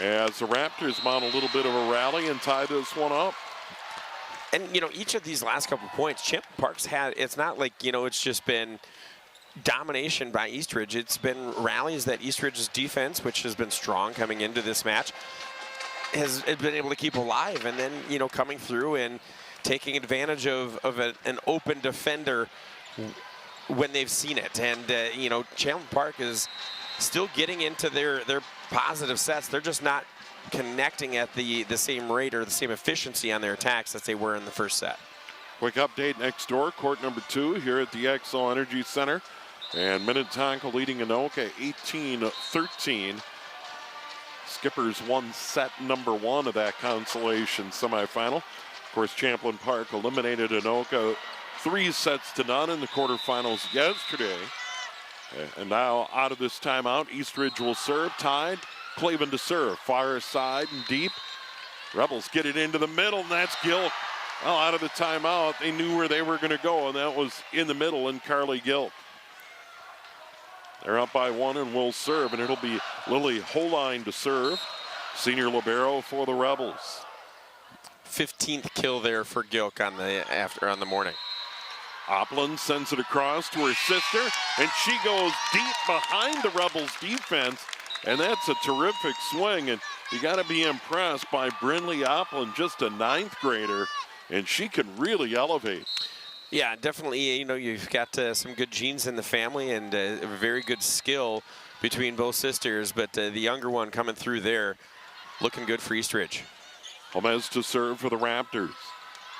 As the Raptors mount a little bit of a rally and tie this one up. And, each of these last couple points, Champlin Park's had, it's not like, it's just been domination by Eastridge. It's been rallies that Eastridge's defense, which has been strong coming into this match, has been able to keep alive. And then, coming through and taking advantage of an open defender when they've seen it. And, Champlin Park is still getting into their positive sets. They're just not connecting at the same rate or the same efficiency on their attacks as they were in the first set. Quick update next door, court number 2 here at the Xcel Energy Center. And Minnetonka leading Anoka 18-13. Skippers won set number 1 of that consolation semifinal. Of course, Champlin Park eliminated Anoka 3-0 in the quarterfinals yesterday. And now out of this timeout, Eastridge will serve, tied. Clavin to serve, far side and deep. Rebels get it into the middle, and that's Gilk. Well, out of the timeout, they knew where they were going to go, and that was in the middle, and Carly Gilk. They're up by 1 and will serve, and it'll be Lily Holine to serve. Senior libero for the Rebels. 15th kill there for Gilk on the morning. Oppland sends it across to her sister, and she goes deep behind the Rebels defense. And that's a terrific swing, and you got to be impressed by Brynlee Oppland, just a 9th grader, and she can really elevate. Yeah, definitely, you've got some good genes in the family and a very good skill between both sisters, but the younger one coming through there, looking good for Eastridge. Gomez to serve for the Raptors.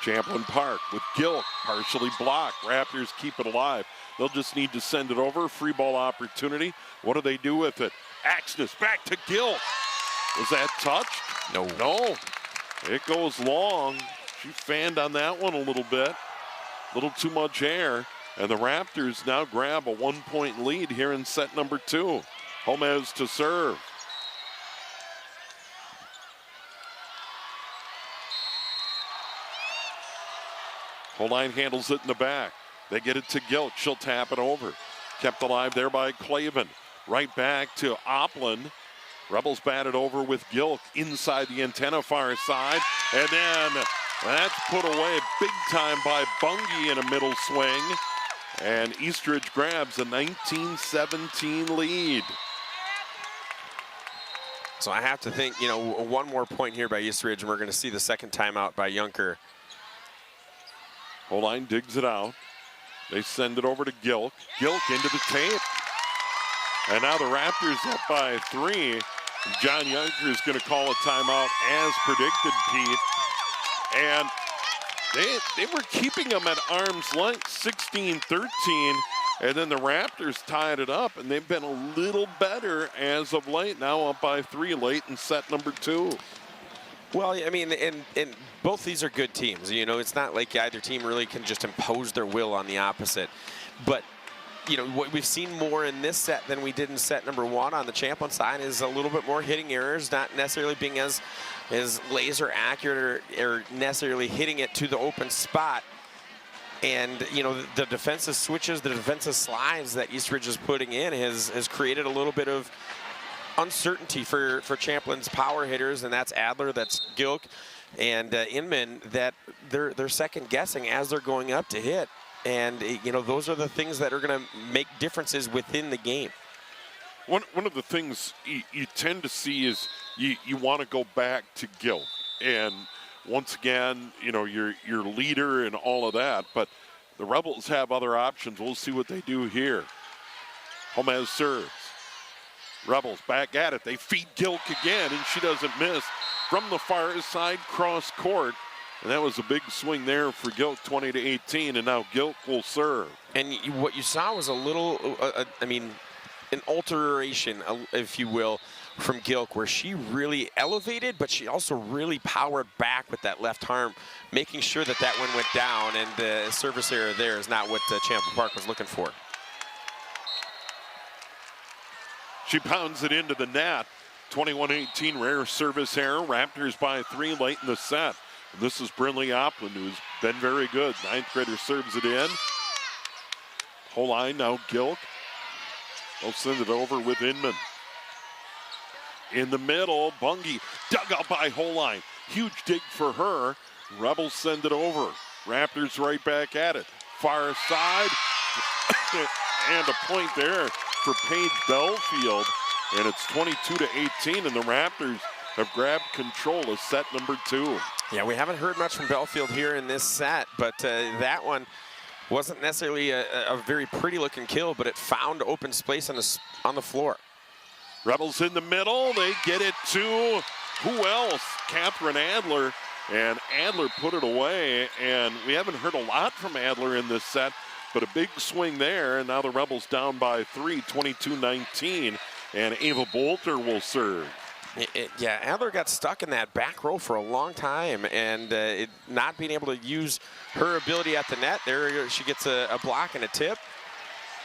Champlin Park with Gilk partially blocked. Raptors keep it alive. They'll just need to send it over. Free ball opportunity. What do they do with it? Axness back to Gilk. Was that touched? No. No. It goes long. She fanned on that one a little bit. A little too much air. And the Raptors now grab a 1-point lead here in set number 2. Gomez to serve. Holine handles it in the back. They get it to Gilk. She'll tap it over. Kept alive there by Clavin. Right back to Oplin. Rebels batted over with Gilk inside the antenna far side. And then that's put away big time by Bungie in a middle swing. And Eastridge grabs a 19-17 lead. So I have to think, one more point here by Eastridge, and we're going to see the second timeout by Junker. Holine digs it out. They send it over to Gilk. Gilk into the tape. And now the Raptors up by 3. John Junker is going to call a timeout as predicted, Pete. And they were keeping them at arm's length, 16-13. And then the Raptors tied it up, and they've been a little better as of late. Now up by 3 late in set number 2. Well, I mean, and both these are good teams. It's not like either team really can just impose their will on the opposite. But, what we've seen more in this set than we did in set number 1 on the Champlin side is a little bit more hitting errors, not necessarily being as laser accurate or necessarily hitting it to the open spot. And, the defensive switches, the defensive slides that Eastridge is putting in has created a little bit of uncertainty for Champlin's power hitters, and that's Adler, that's Gilk, and Inman, that they're second guessing as they're going up to hit. And those are the things that are going to make differences within the game. One of the things you tend to see is you want to go back to Gilk, and once again, your leader and all of that, but the Rebels have other options. We'll see what they do here. Gomez serves. Rebels back at it. They feed Gilk again, and she doesn't miss from the far side cross court. And that was a big swing there for Gilk, 20-18, and now Gilk will serve. And what you saw was a little, an alteration, if you will, from Gilk, where she really elevated, but she also really powered back with that left arm, making sure that one went down, and the service error there is not what Champlin Park was looking for. She pounds it into the net. 21-18, rare service error. Raptors by 3 late in the set. And this is Brinley Oplin, who's been very good. 9th grader serves it in. Holine now Gilk. They'll send it over with Inman. In the middle, Bungie dug out by Holine. Huge dig for her. Rebels send it over. Raptors right back at it. Far side. And a point there for Paige Belfield. And it's 22-18, and the Raptors have grabbed control of set number 2. Yeah, we haven't heard much from Belfield here in this set, but that one wasn't necessarily a very pretty-looking kill, but it found open space on the floor. Rebels in the middle. They get it to who else? Catherine Adler. And Adler put it away. And we haven't heard a lot from Adler in this set, but a big swing there. And now the Rebels down by 3, 22-19. And Ava Bolter will serve. Yeah, Adler got stuck in that back row for a long time, and not being able to use her ability at the net. There she gets a block and a tip.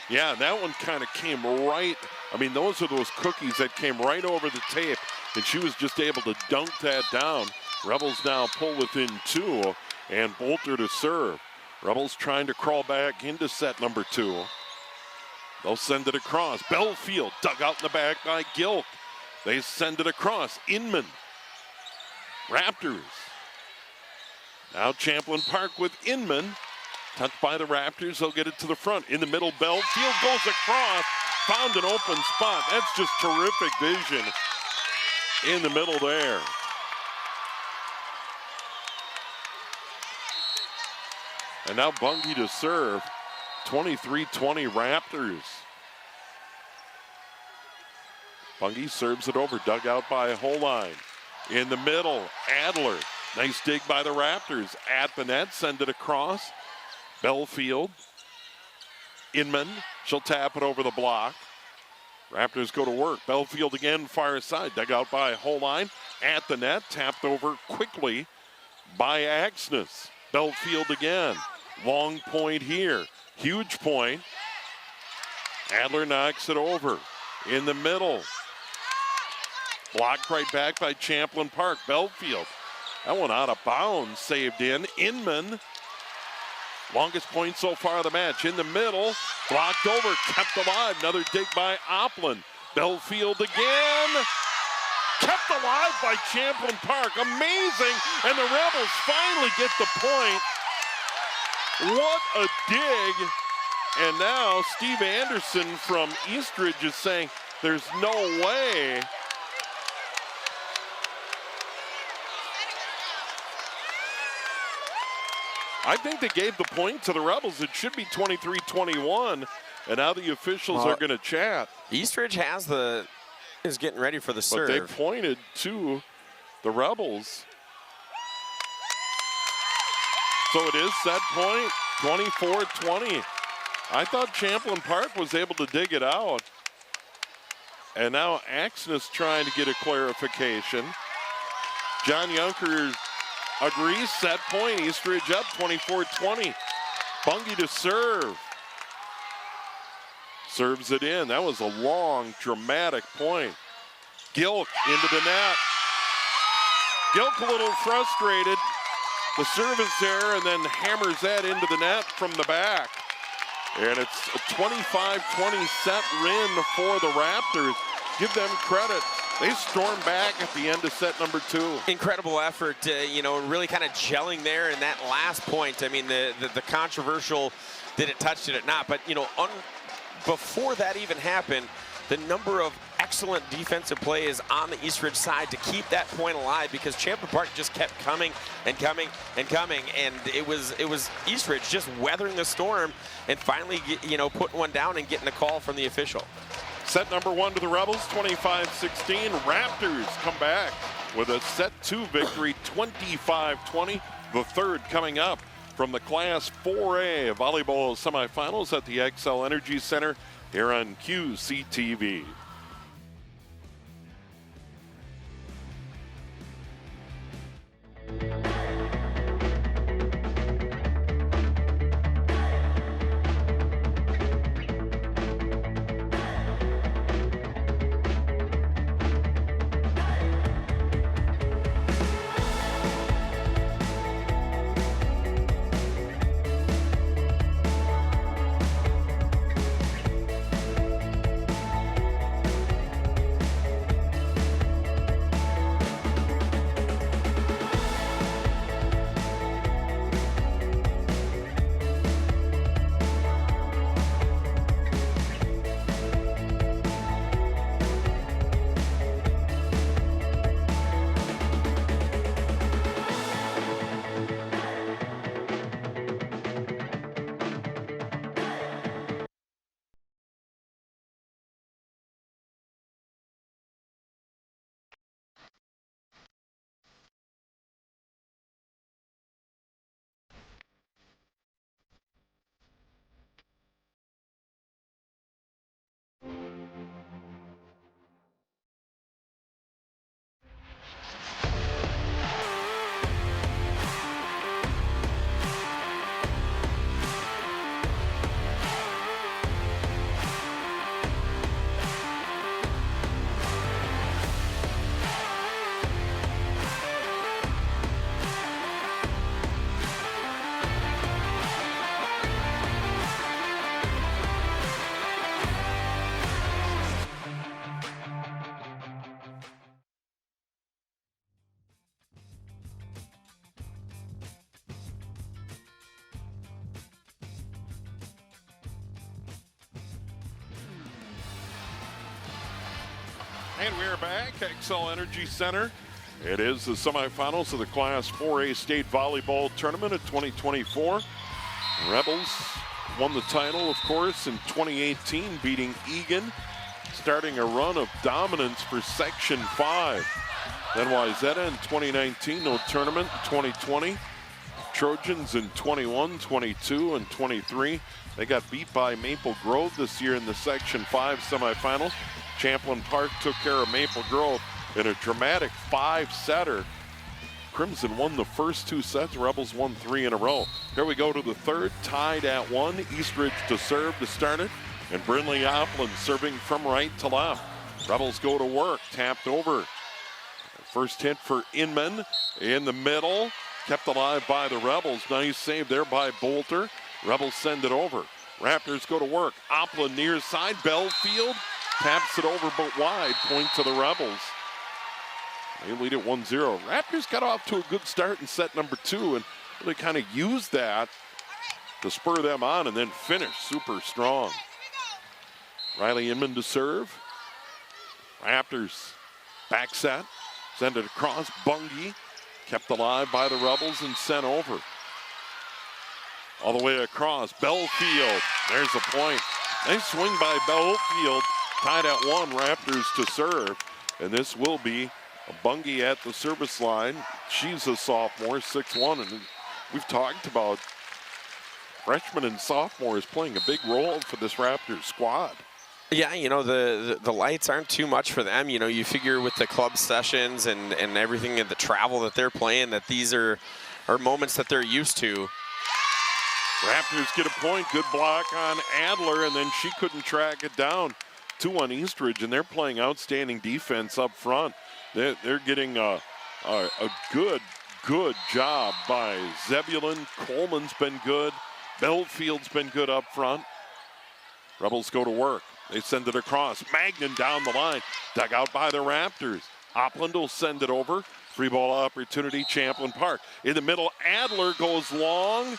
Yeah, that one kind of came right. I mean, those are those cookies that came right over the tape, and she was just able to dunk that down. Rebels now pull within 2, and Bolter to serve. Rebels trying to crawl back into set number 2. They'll send it across. Belfield dug out in the back by Gilk. They send it across. Inman. Raptors. Now Champlin Park with Inman. Touched by the Raptors. They'll get it to the front. In the middle, Belfield goes across. Found an open spot. That's just terrific vision in the middle there. And now Bungie to serve. 23-20 Raptors. Bungie serves it over, dug out by Holine. In the middle, Adler. Nice dig by the Raptors. At the net, send it across. Belfield. Inman. She'll tap it over the block. Raptors go to work. Belfield again, far side. Dug out by Holine. At the net, tapped over quickly by Axness. Belfield again. Long point here. Huge point. Adler knocks it over. In the middle. Blocked right back by Champlin Park. Belfield. That one out of bounds. Saved in. Inman. Longest point so far of the match. In the middle. Blocked over. Kept alive. Another dig by Oplin. Belfield again. Kept alive by Champlin Park. Amazing. And the Rebels finally get the point. What a dig. And now Steve Anderson from Eastridge is saying there's no way. I think they gave the point to the Rebels. It should be 23-21. And now the officials are going to chat. Eastridge is getting ready for the serve. But they pointed to the Rebels. So it is set point, 24-20. I thought Champlin Park was able to dig it out. And now Axness trying to get a clarification. John Junker agrees, set point, Eastridge up, 24-20. Bungie to serve. Serves it in. That was a long, dramatic point. Gilk into the net. Gilk a little frustrated. The service error, and then hammers that into the net from the back. And it's a 25-20 set win for the Raptors. Give them credit. They storm back at the end of set number 2. Incredible effort, really kind of gelling there in that last point. I mean, the controversial, did it touch, did it not? But, before that even happened, the number of excellent defensive plays on the Eastridge side to keep that point alive, because Champlin Park just kept coming and coming and coming, and it was Eastridge just weathering the storm and finally putting one down and getting a call from the official. Set number 1 to the Rebels, 25-16. Raptors come back with a set 2 victory, 25-20. The third coming up from the Class 4A volleyball semifinals at the XL Energy Center here on QCTV. And we're back, XL Energy Center. It is the semifinals of the Class 4A State Volleyball Tournament of 2024. Rebels won the title, of course, in 2018, beating Egan, starting a run of dominance for Section 5. Then Wayzata in 2019, no tournament. 2020, Trojans in 21, 22, and 23. They got beat by Maple Grove this year in the Section 5 semifinals. Champlin Park took care of Maple Grove in a dramatic 5-setter. Crimson won the first 2 sets. Rebels won 3 in a row. Here we go to the third, tied at 1. Eastridge to serve to start it. And Brindley Oppland serving from right to left. Rebels go to work, tapped over. First hit for Inman in the middle. Kept alive by the Rebels. Nice save there by Bolter. Rebels send it over. Raptors go to work. Oppland near side. Belfield taps it over but wide. Point to the Rebels. They lead at 1-0. Raptors got off to a good start in set number 2 and really kind of used that to spur them on and then finish super strong. Riley Inman to serve. Raptors back set. Send it across. Bungie kept alive by the Rebels and sent over. All the way across. Belfield. There's a point. Nice swing by Belfield. Tied at 1. Raptors to serve. And this will be a Bungie at the service line. She's a sophomore, 6'1". And we've talked about freshmen and sophomores playing a big role for this Raptors squad. Yeah, you know, the lights aren't too much for them. You know, you figure with the club sessions and everything and the travel that they're playing that these are moments that they're used to. Raptors get a point. Good block on Adler, and then she couldn't track it down. 2 on Eastridge, and they're playing outstanding defense up front. They're getting a good job by Zebulon. Coleman's been good. Belfield's been good up front. Rebels go to work. They send it across. Magnan down the line. Dug out by the Raptors. Oppland will send it over. Free ball opportunity, Champlin Park. In the middle, Adler goes long.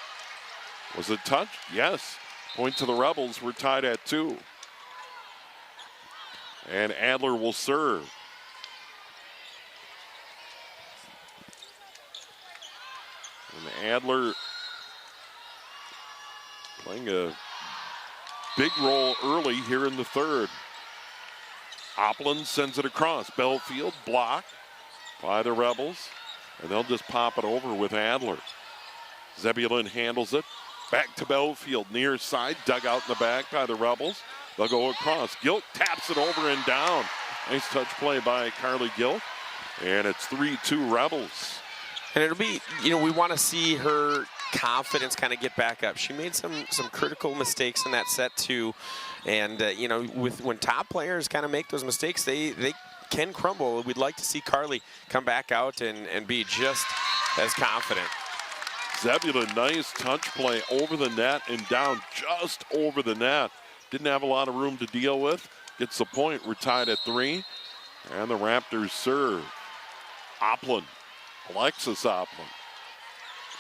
Was it touched? Yes. Point to the Rebels. We're tied at 2. And Adler will serve. And Adler playing a big role early here in the third. Oppland sends it across. Belfield blocked by the Rebels. And they'll just pop it over with Adler. Zebulon handles it. Back to Belfield, near side. Dug out in the back by the Rebels. They'll go across. Gilk taps it over and down. Nice touch play by Carly Gilk. And it's 3-2 Rebels. And it'll be, you know, we want to see her confidence kind of get back up. She made some critical mistakes in that set too. And, you know, when top players kind of make those mistakes, they can crumble. We'd like to see Carly come back out and be just as confident. Zebulon, nice touch play over the net and down just over the net. Didn't have a lot of room to deal with. Gets the point. We're tied at 3. And the Raptors serve. Oppland. Alexis Oppland.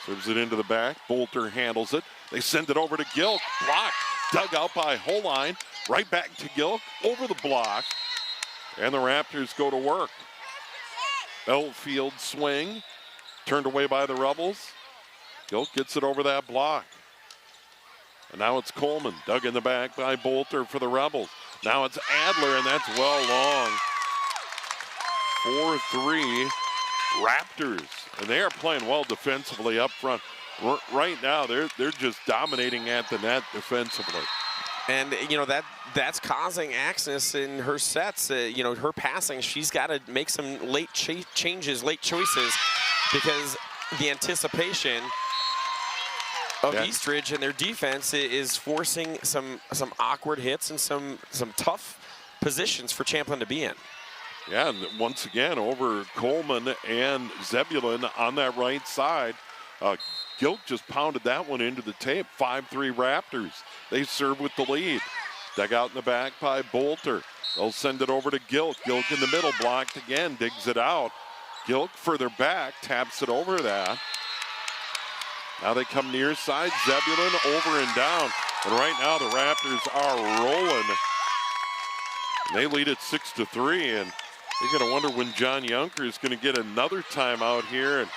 Serves it into the back. Bolter handles it. They send it over to Gilk. Block. Dug out by Holine. Right back to Gilk. Over the block. And the Raptors go to work. Belfield swing. Turned away by the Rebels. Gilk gets it over that block. And now it's Coleman. Dug in the back by Bolter for the Rebels. Now it's Adler, and that's well long. 4-3 Raptors. And they are playing well defensively up front. Right now, they're just dominating at the net defensively. And, you know, that's causing Axis in her sets. You know, her passing, she's got to make some late changes, late choices, because the anticipation of Eastridge and their defense is forcing some awkward hits and some tough positions for Champlin to be in. Yeah, and once again, over Coleman and Zebulon on that right side. Gilk just pounded that one into the tape. 5-3 Raptors. They serve with the lead. Dug out in the back by Bolter. They'll send it over to Gilk. Gilk in the middle, blocked again, digs it out. Gilk further back, taps it over that. Now they come near side. Zebulon over and down. And right now the Raptors are rolling. And they lead at 6-3. And you're going to wonder when John Yunker is going to get another timeout here and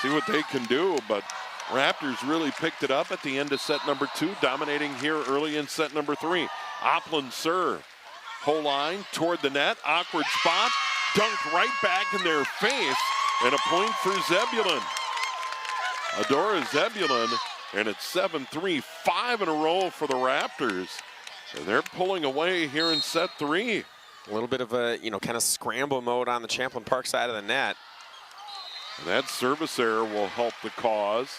see what they can do. But Raptors really picked it up at the end of set number 2, dominating here early in set number 3. Oppland serve. Whole line toward the net. Awkward spot. dunked right back in their face, and a point for Zebulon. Adora Zebulon, and it's 7-3, 5 in a row for the Raptors. And they're pulling away here in set 3. A little bit of a, kind of scramble mode on the Champlin Park side of the net. And that service error will help the cause.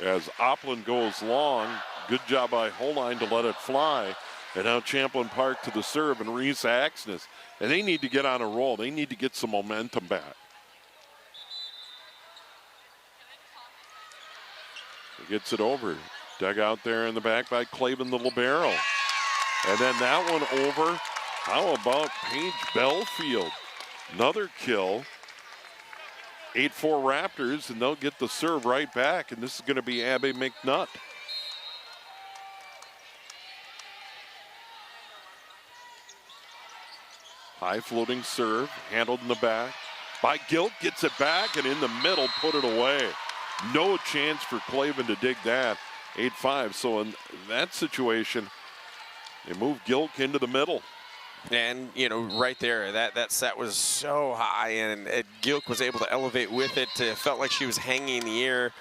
As Oppland goes long, good job by Holine to let it fly. And now Champlin Park to the serve, and Reese Axness. And they need to get on a roll. They need to get some momentum back. He gets it over. Dug out there in the back by Clavin the libero. And then that one over. How about Paige Belfield? Another kill. 8-4 Raptors, and they'll get the serve right back. And this is going to be Abby McNutt. High floating serve, handled in the back. By Gilt, gets it back, and in the middle, put it away. No chance for Clavin to dig that. 8-5, so in that situation, they move Gilk into the middle. And, right there, that set was so high, and Gilk was able to elevate with it. It felt like she was hanging in the air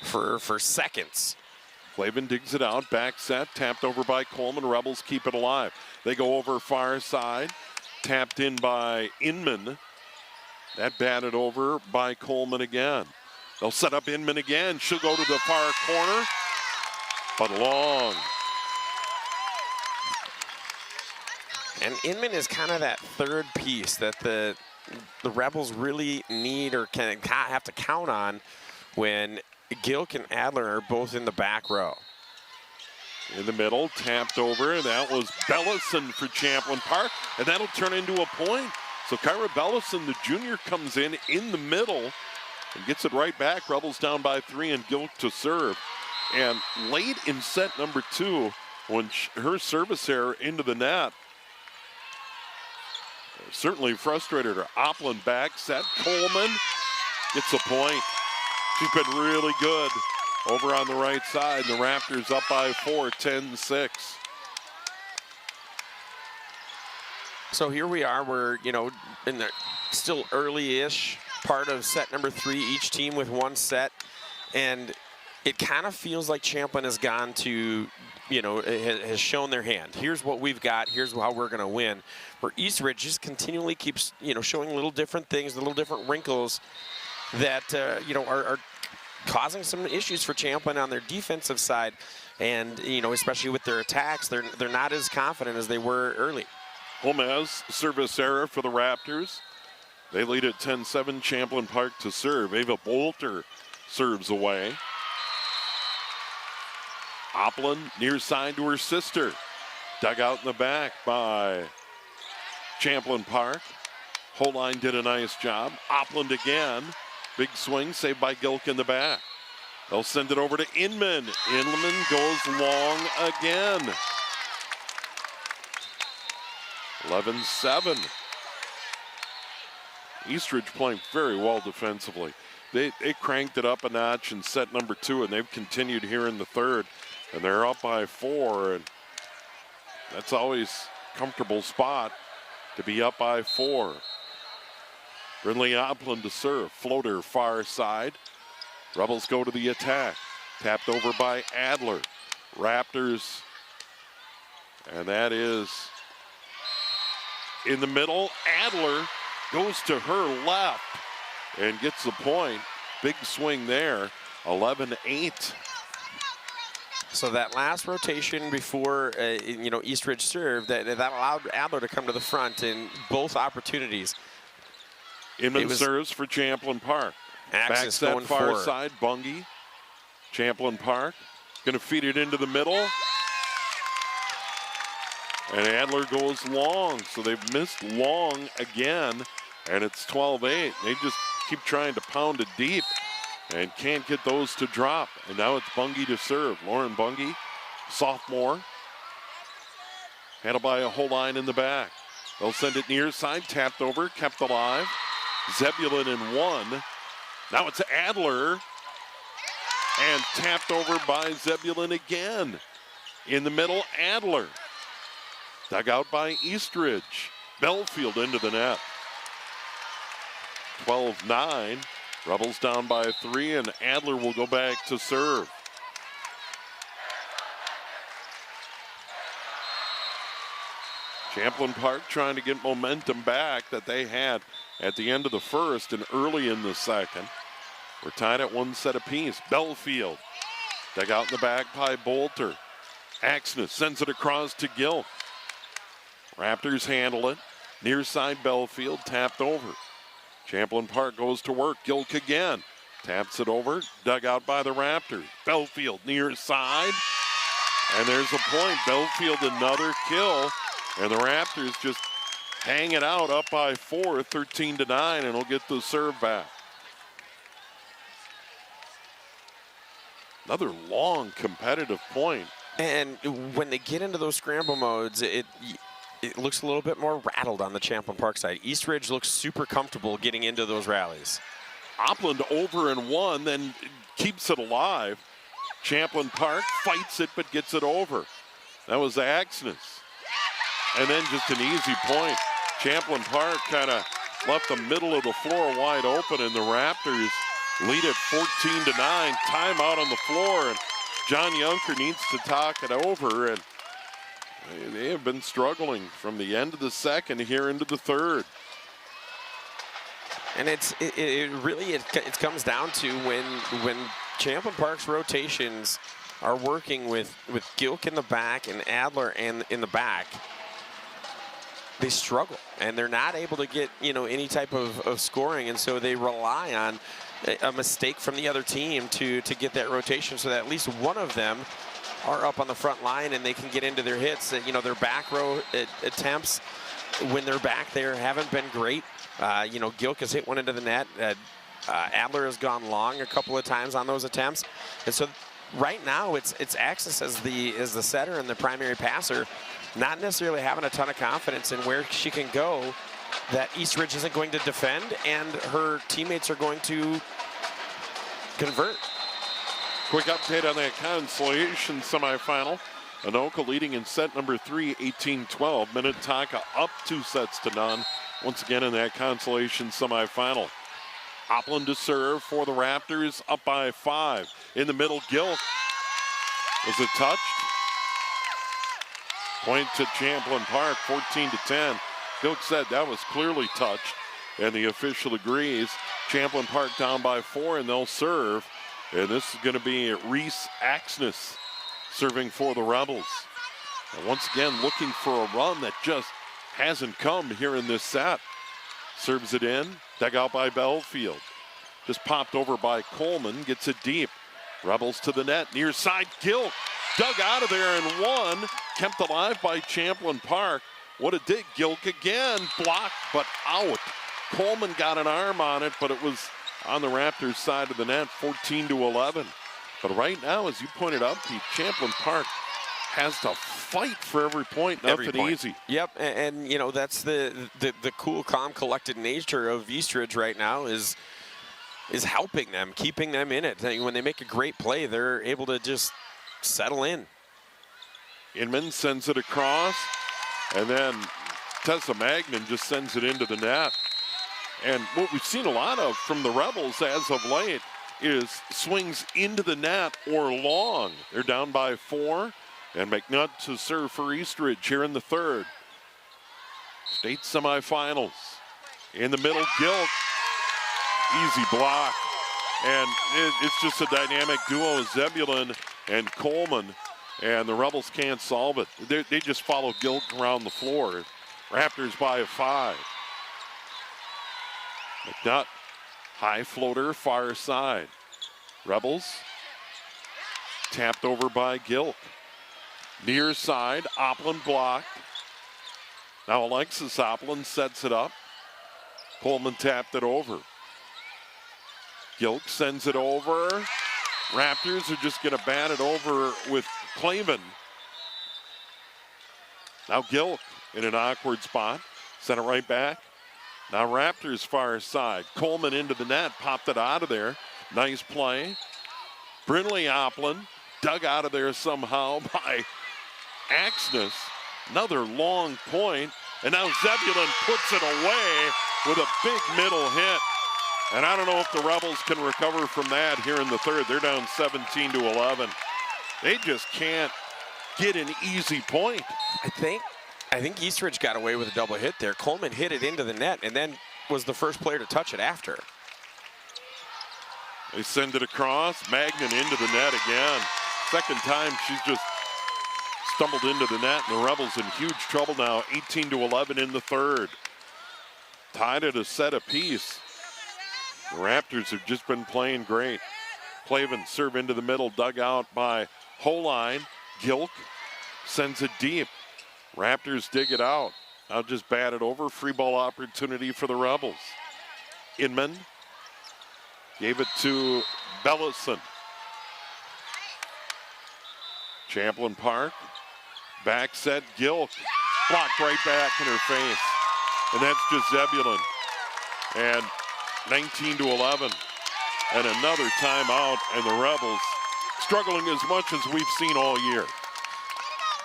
for seconds. Clavin digs it out, back set, tapped over by Coleman. Rebels keep it alive. They go over far side, tapped in by Inman. That batted over by Coleman again. They'll set up Inman again. She'll go to the far corner, but long. And Inman is kind of that third piece that the Rebels really need or have to count on when Gilk and Adler are both in the back row. In the middle, tapped over. That was Bellison for Champlin Park, and that'll turn into a point. So Kyra Bellison, the junior, comes in the middle and gets it right back. Rebels down by 3, and Gilk to serve. And late in set number 2, when her service error into the net, certainly frustrated her. Oppland back set. Coleman gets a point. She's been really good over on the right side. The Raptors up by 4, 10-6. So here we are. We're, in the still early-ish part of set number 3, each team with one set. And it kind of feels like Champlin has gone to, has shown their hand. Here's what we've got. Here's how we're going to win. Where Eastridge just continually keeps, showing little different things, little different wrinkles that, are causing some issues for Champlin on their defensive side. And, especially with their attacks, they're not as confident as they were early. Gomez, service error for the Raptors. They lead at 10-7, Champlin Park to serve. Ava Bolter serves away. Oppland near side to her sister. Dug out in the back by Champlin Park. Holine did a nice job. Oppland again. Big swing, saved by Gilk in the back. They'll send it over to Inman. Inman goes long again. 11-7. Eastridge playing very well defensively. They cranked it up a notch in set number 2, and they've continued here in the third. And they're up by 4, and that's always a comfortable spot to be up by 4. Brindley Oppland to serve. Floater far side. Rebels go to the attack. Tapped over by Adler. Raptors, and that is in the middle. Adler goes to her left and gets the point. Big swing there. 11-8. So that last rotation before, Eastridge served, that allowed Adler to come to the front in both opportunities. Inman serves for Champlin Park. Back set far side, Bungie. Champlin Park going to feed it into the middle. And Adler goes long, so they've missed long again, and it's 12-8. They just keep trying to pound it deep and can't get those to drop. And now it's Bungie to serve. Lauren Bungie, sophomore. Handled by a Holine in the back. They'll send it near side, tapped over, kept alive. Zebulon in 1. Now it's Adler. And tapped over by Zebulon again. In the middle, Adler. Dug out by Eastridge. Belfield into the net. 12-9. Rebels down by 3, and Adler will go back to serve. Champlin Park trying to get momentum back that they had at the end of the first and early in the second. We're tied at 1 set apiece. Belfield, dug out in the back by Bolter. Axness sends it across to Gilk. Raptors handle it. Near side Belfield, tapped over. Champlin Park goes to work. Gilk again. Taps it over, dug out by the Raptors. Belfield near side. And there's a point. Belfield another kill. And the Raptors just hang it out up by 4, 13-9, and will get the serve back. Another long competitive point. And when they get into those scramble modes, it looks a little bit more rattled on the Champlin Park side. Eastridge looks super comfortable getting into those rallies. Opland over and 1, then keeps it alive. Champlin Park fights it but gets it over. That was Axness. And then just an easy point. Champlin Park kind of left the middle of the floor wide open, and the Raptors lead it 14-9. Timeout on the floor, and John Yunker needs to talk it over. And they have been struggling from the end of the second here into the third. And it really comes down to when Champlin Park's rotations are working with Gilk in the back and Adler in the back. They struggle, and they're not able to get any type of scoring, and so they rely on a mistake from the other team to get that rotation, so that at least one of them are up on the front line and they can get into their hits. Their back row attempts when they're back there haven't been great. Gilk has hit one into the net. Adler has gone long a couple of times on those attempts, and so right now it's Axis as the setter and the primary passer, not necessarily having a ton of confidence in where she can go, that Eastridge isn't going to defend and her teammates are going to convert. Quick update on that consolation semifinal. Anoka leading in set number 3, 18-12. Minnetonka up 2-0. Once again in that consolation semifinal. Opland to serve for the Raptors, up by 5. In the middle, Gilk. Was it touched? Point to Champlin Park, 14-10. Gilk said that was clearly touched, and the official agrees. Champlin Park down by 4, and they'll serve. And this is going to be Reese Axness serving for the Rebels. And once again, looking for a run that just hasn't come here in this set. Serves it in, dug out by Belfield. Just popped over by Coleman, gets it deep. Rebels to the net, near side, Gilk. Dug out of there and 1, kept alive by Champlin Park. What a dig, Gilk again, blocked but out. Coleman got an arm on it, but it was on the Raptors side of the net, 14-11. But right now, as you pointed out, Pete, Champlin Park has to fight for every point, nothing easy. Yep, and that's the cool, calm, collected nature of Eastridge right now is helping them, keeping them in it. When they make a great play, they're able to just settle in. Inman sends it across, and then Tessa Magnan just sends it into the net. And what we've seen a lot of from the Rebels as of late is swings into the net or long. They're down by 4, and McNutt to serve for Eastridge here in the third. State semifinals. In the middle, Gilk. Easy block. And it's just a dynamic duo, Zebulon and Coleman, and the Rebels can't solve it. They just follow Gilk around the floor. Raptors by 5. McNutt, high floater, far side. Rebels tapped over by Gilk. Near side, Opland blocked. Now Alexis Opland sets it up. Coleman tapped it over. Gilk sends it over. Raptors are just going to bat it over with Clayman. Now Gilk in an awkward spot. Sent it right back. Now Raptors far side. Coleman into the net, popped it out of there. Nice play. Brinley Opland dug out of there somehow by Axness. Another long point. And now Zebulon puts it away with a big middle hit. And I don't know if the Rebels can recover from that here in the third. They're down 17-11. They just can't get an easy point. I think Eastridge got away with a double hit there. Coleman hit it into the net and then was the first player to touch it after. They send it across. Magnan into the net again. Second time she's just stumbled into the net, and the Rebels in huge trouble now. 18-11 in the third. Tied at a set apiece. The Raptors have just been playing great. Clavin serve into the middle, dug out by Holine. Gilk sends it deep. Raptors dig it out. Now just bat it over. Free ball opportunity for the Rebels. Inman gave it to Bellison. Champlin Park. Back set, Gilk. Blocked right back in her face. And that's just Zebulon. And 19-11. And another timeout, and the Rebels struggling as much as we've seen all year.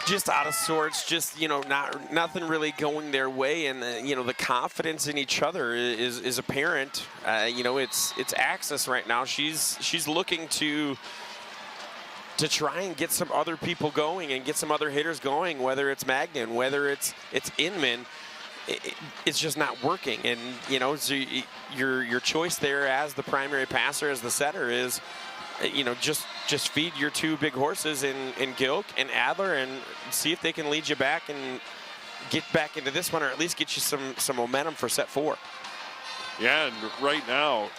Just out of sorts, just, nothing really going their way, and the confidence in each other is apparent. It's Axis right now. She's looking to try and get some other people going and get some other hitters going, whether it's Magnan, whether it's Inman. It's just not working, and so your choice there as the primary passer, as the setter, is just feed your two big horses in Gilk and Adler and see if they can lead you back and get back into this one, or at least get you some momentum for set 4. Yeah, and right now,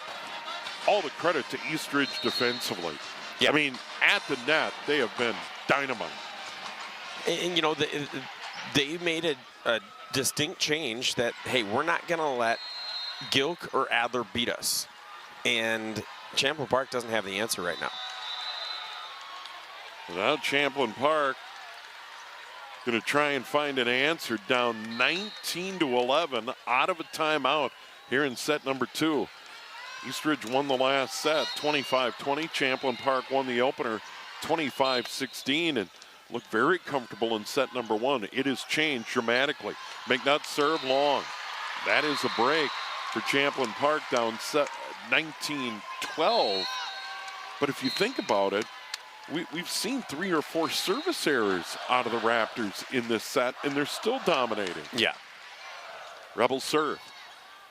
all the credit to Eastridge defensively. Yep. I mean, at the net, they have been dynamite. And they made a distinct change that, hey, we're not going to let Gilk or Adler beat us. And Champlin Park doesn't have the answer right now. Now Champlin Park going to try and find an answer, down 19-11 out of a timeout here in set number 2. Eastridge won the last set 25-20. Champlin Park won the opener 25-16 and looked very comfortable in set number 1. It has changed dramatically. McNutt serve long. That is a break for Champlin Park, down 19-12. But if you think about it, we've seen 3 or 4 service errors out of the Raptors in this set, and they're still dominating. Yeah. Rebels serve.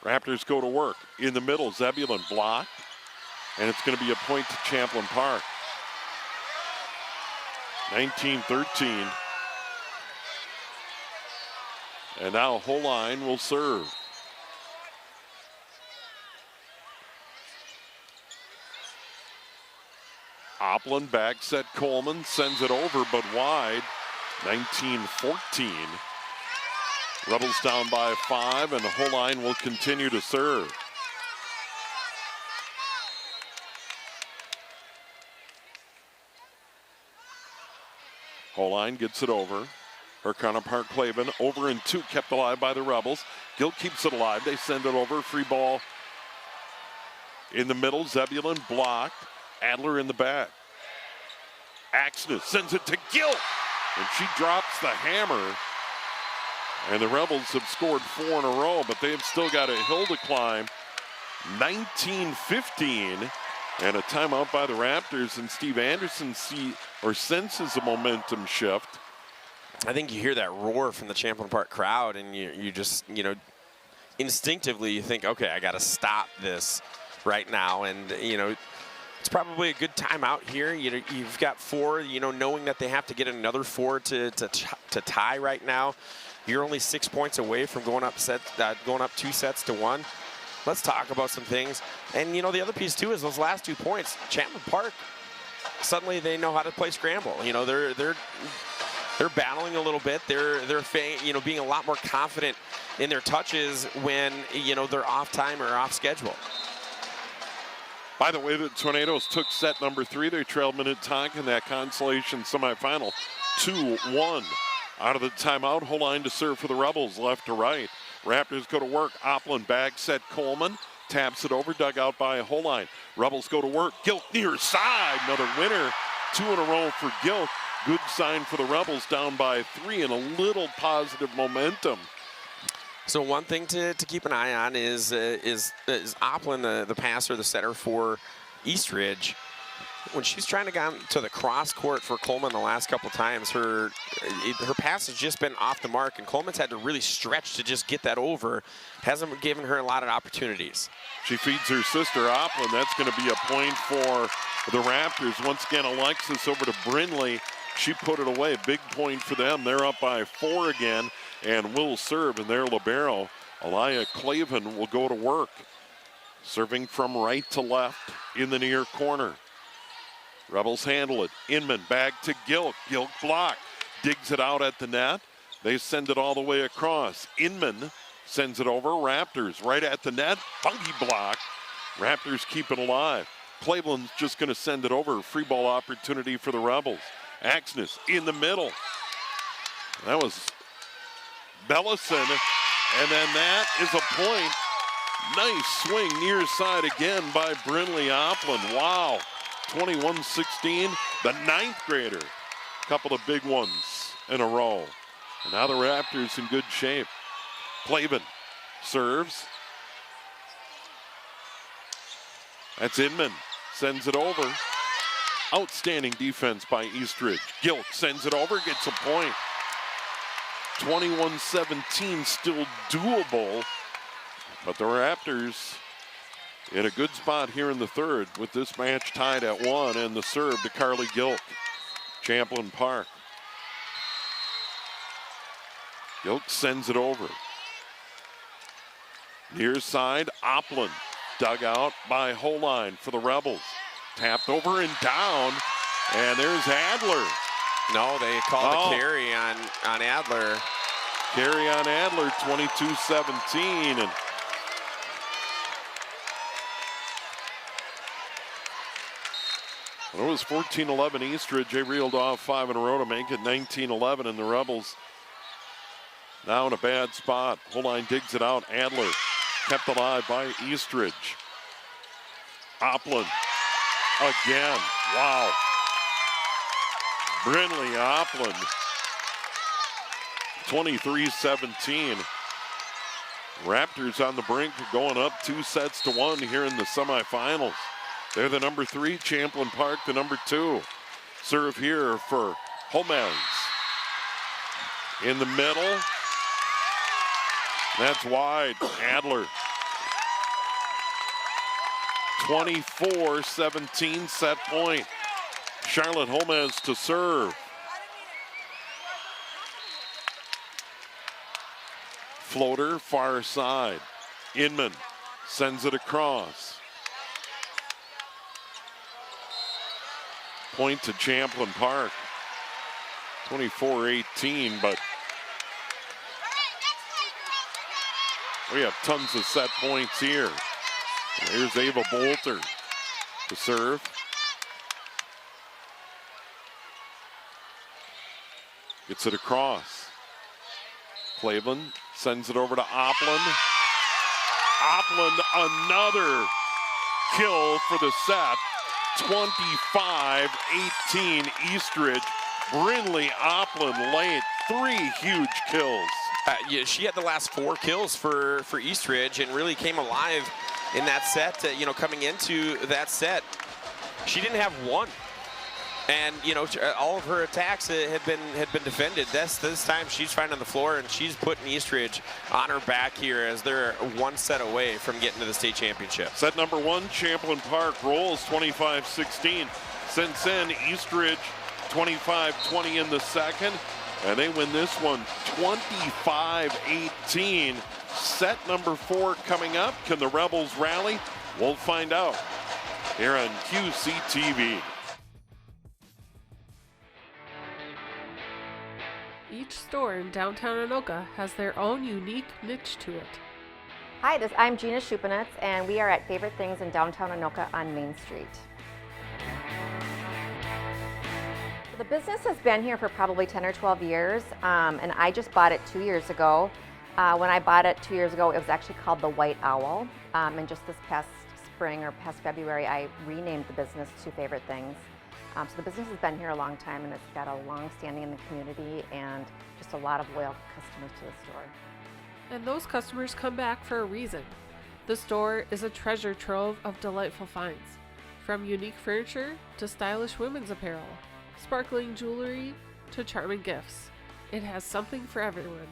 Raptors go to work. In the middle, Zebulon blocked, and it's going to be a point to Champlin Park. 19-13. And now Holine will serve. Oplin back set Coleman, sends it over but wide. 19-14. Rebels down by 5, and Holine will continue to serve. Holine gets it over. Her counterpart Clavin over in 2, kept alive by the Rebels. Gil keeps it alive. They send it over. Free ball in the middle. Zebulon blocked. Adler in the back. Axness sends it to Gil, and she drops the hammer. And the Rebels have scored 4 in a row, but they have still got a hill to climb. 19-15, and a timeout by the Raptors, and Steve Anderson senses a momentum shift. I think you hear that roar from the Champlin Park crowd, and you just, instinctively you think, okay, I got to stop this right now. And, it's probably a good timeout here. You've got 4, knowing that they have to get another 4 to tie right now. You're only 6 points away from going up 2 sets to 1. Let's talk about some things. And, the other piece, too, is those last 2 points. Champlin Park, suddenly they know how to play scramble. They're battling a little bit. They're being a lot more confident in their touches when, they're off time or off schedule. By the way, the Tornadoes took set number 3. They trailed Minnetonka in that consolation semifinal 2-1. Out of the timeout, Holine to serve for the Rebels, left to right. Raptors go to work. Oplin bag set Coleman. Taps it over, dug out by Holine. Rebels go to work. Gilk near side. Another winner. 2 in a row for Gilk. Good sign for the Rebels, down by 3, and a little positive momentum So one thing to keep an eye on is Oplin, the passer, the setter for Eastridge. When she's trying to get to the cross court for Coleman the last couple times, her pass has just been off the mark, and Coleman's had to really stretch to just get that over. Hasn't given her a lot of opportunities. She feeds her sister Oplin. That's going to be a point for the Raptors. Once again, Alexis over to Brindley. She put it away. Big point for them. They're up by 4 again, and will serve in their libero. Aliyah Clavin will go to work. Serving from right to left in the near corner. Rebels handle it. Inman back to Gilk. Gilk block. Digs it out at the net. They send it all the way across. Inman sends it over. Raptors right at the net. Funky block. Raptors keep it alive. Cleveland's just going to send it over. Free ball opportunity for the Rebels. Axness in the middle. That was Bellison. And then that is a point. Nice swing near side again by Brindley Oplin. Wow. 21-16, the 9th grader. Couple of big ones in a row. And now the Raptors in good shape. Clavin serves. That's Inman. Sends it over. Outstanding defense by Eastridge. Gilk sends it over, gets a point. 21-17, still doable. But the Raptors in a good spot here in the third with this match tied at 1, and the serve to Carly Gilk. Champlin Park. Gilk sends it over. Near side, Oplin. Dug out by Holine for the Rebels. Tapped over and down, and there's Adler. No, they called a carry on Adler. Carry on Adler, 22-17. And when it was 14-11 Eastridge, they reeled off 5 in a row to make it 19-11, and the Rebels now in a bad spot. Holine digs it out. Adler kept alive by Eastridge. Oplin again. Wow. Brindley Oplin. 23-17. Raptors on the brink of going up 2-1 here in the semifinals. They're the number 3, Champlin Park the number 2. Serve here for Homez. In the middle. That's wide. Adler. 24-17 set point. Charlotte Homez to serve. Floater far side. Inman sends it across. Point to Champlin Park. 24-18, but we have tons of set points here. Here's Ava Bolter to serve. Gets it across. Cleveland sends it over to Oplin. Oplin, another kill for the set. 25-18 Eastridge. Brindley Oplin late. 3 huge kills. Yeah, she had the last 4 kills for Eastridge and really came alive in that set. Coming into that set, she didn't have one. And all of her attacks had been defended. This time she's finding the floor, and she's putting Eastridge on her back here as they're 1 set away from getting to the state championship. Set number 1, Champlin Park rolls 25-16. Since then, Eastridge 25-20 in the second, and they win this one 25-18. Set number 4 coming up. Can the Rebels rally? We'll find out here on QCTV. Each store in downtown Anoka has their own unique niche to it. Hi, I'm Gina Schupanitz, and we are at Favorite Things in downtown Anoka on Main Street. The business has been here for probably 10 or 12 years, and I just bought it 2 years ago. When I bought it 2 years ago, it was actually called the White Owl, and just this past spring or past February, I renamed the business to Favorite Things. So the business has been here a long time, and it's got a long standing in the community and just a lot of loyal customers to the store. And those customers come back for a reason. The store is a treasure trove of delightful finds, from unique furniture to stylish women's apparel, sparkling jewelry to charming gifts. It has something for everyone.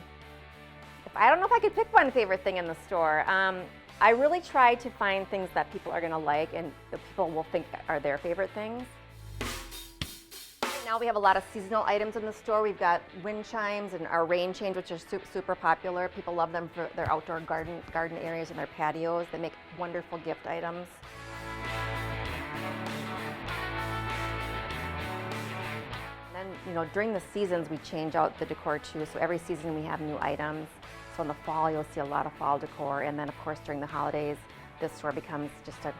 I don't know if I could pick one favorite thing in the store. I really try to find things that people are going to like and that people will think are their favorite things. Right now we have a lot of seasonal items in the store. We've got wind chimes and our rain chains, which are super popular. People love them for their outdoor garden areas and their patios. They make wonderful gift items. And then, during the seasons we change out the decor too. So every season we have new items. So in the fall, you'll see a lot of fall decor. And then, of course, during the holidays, this store becomes just a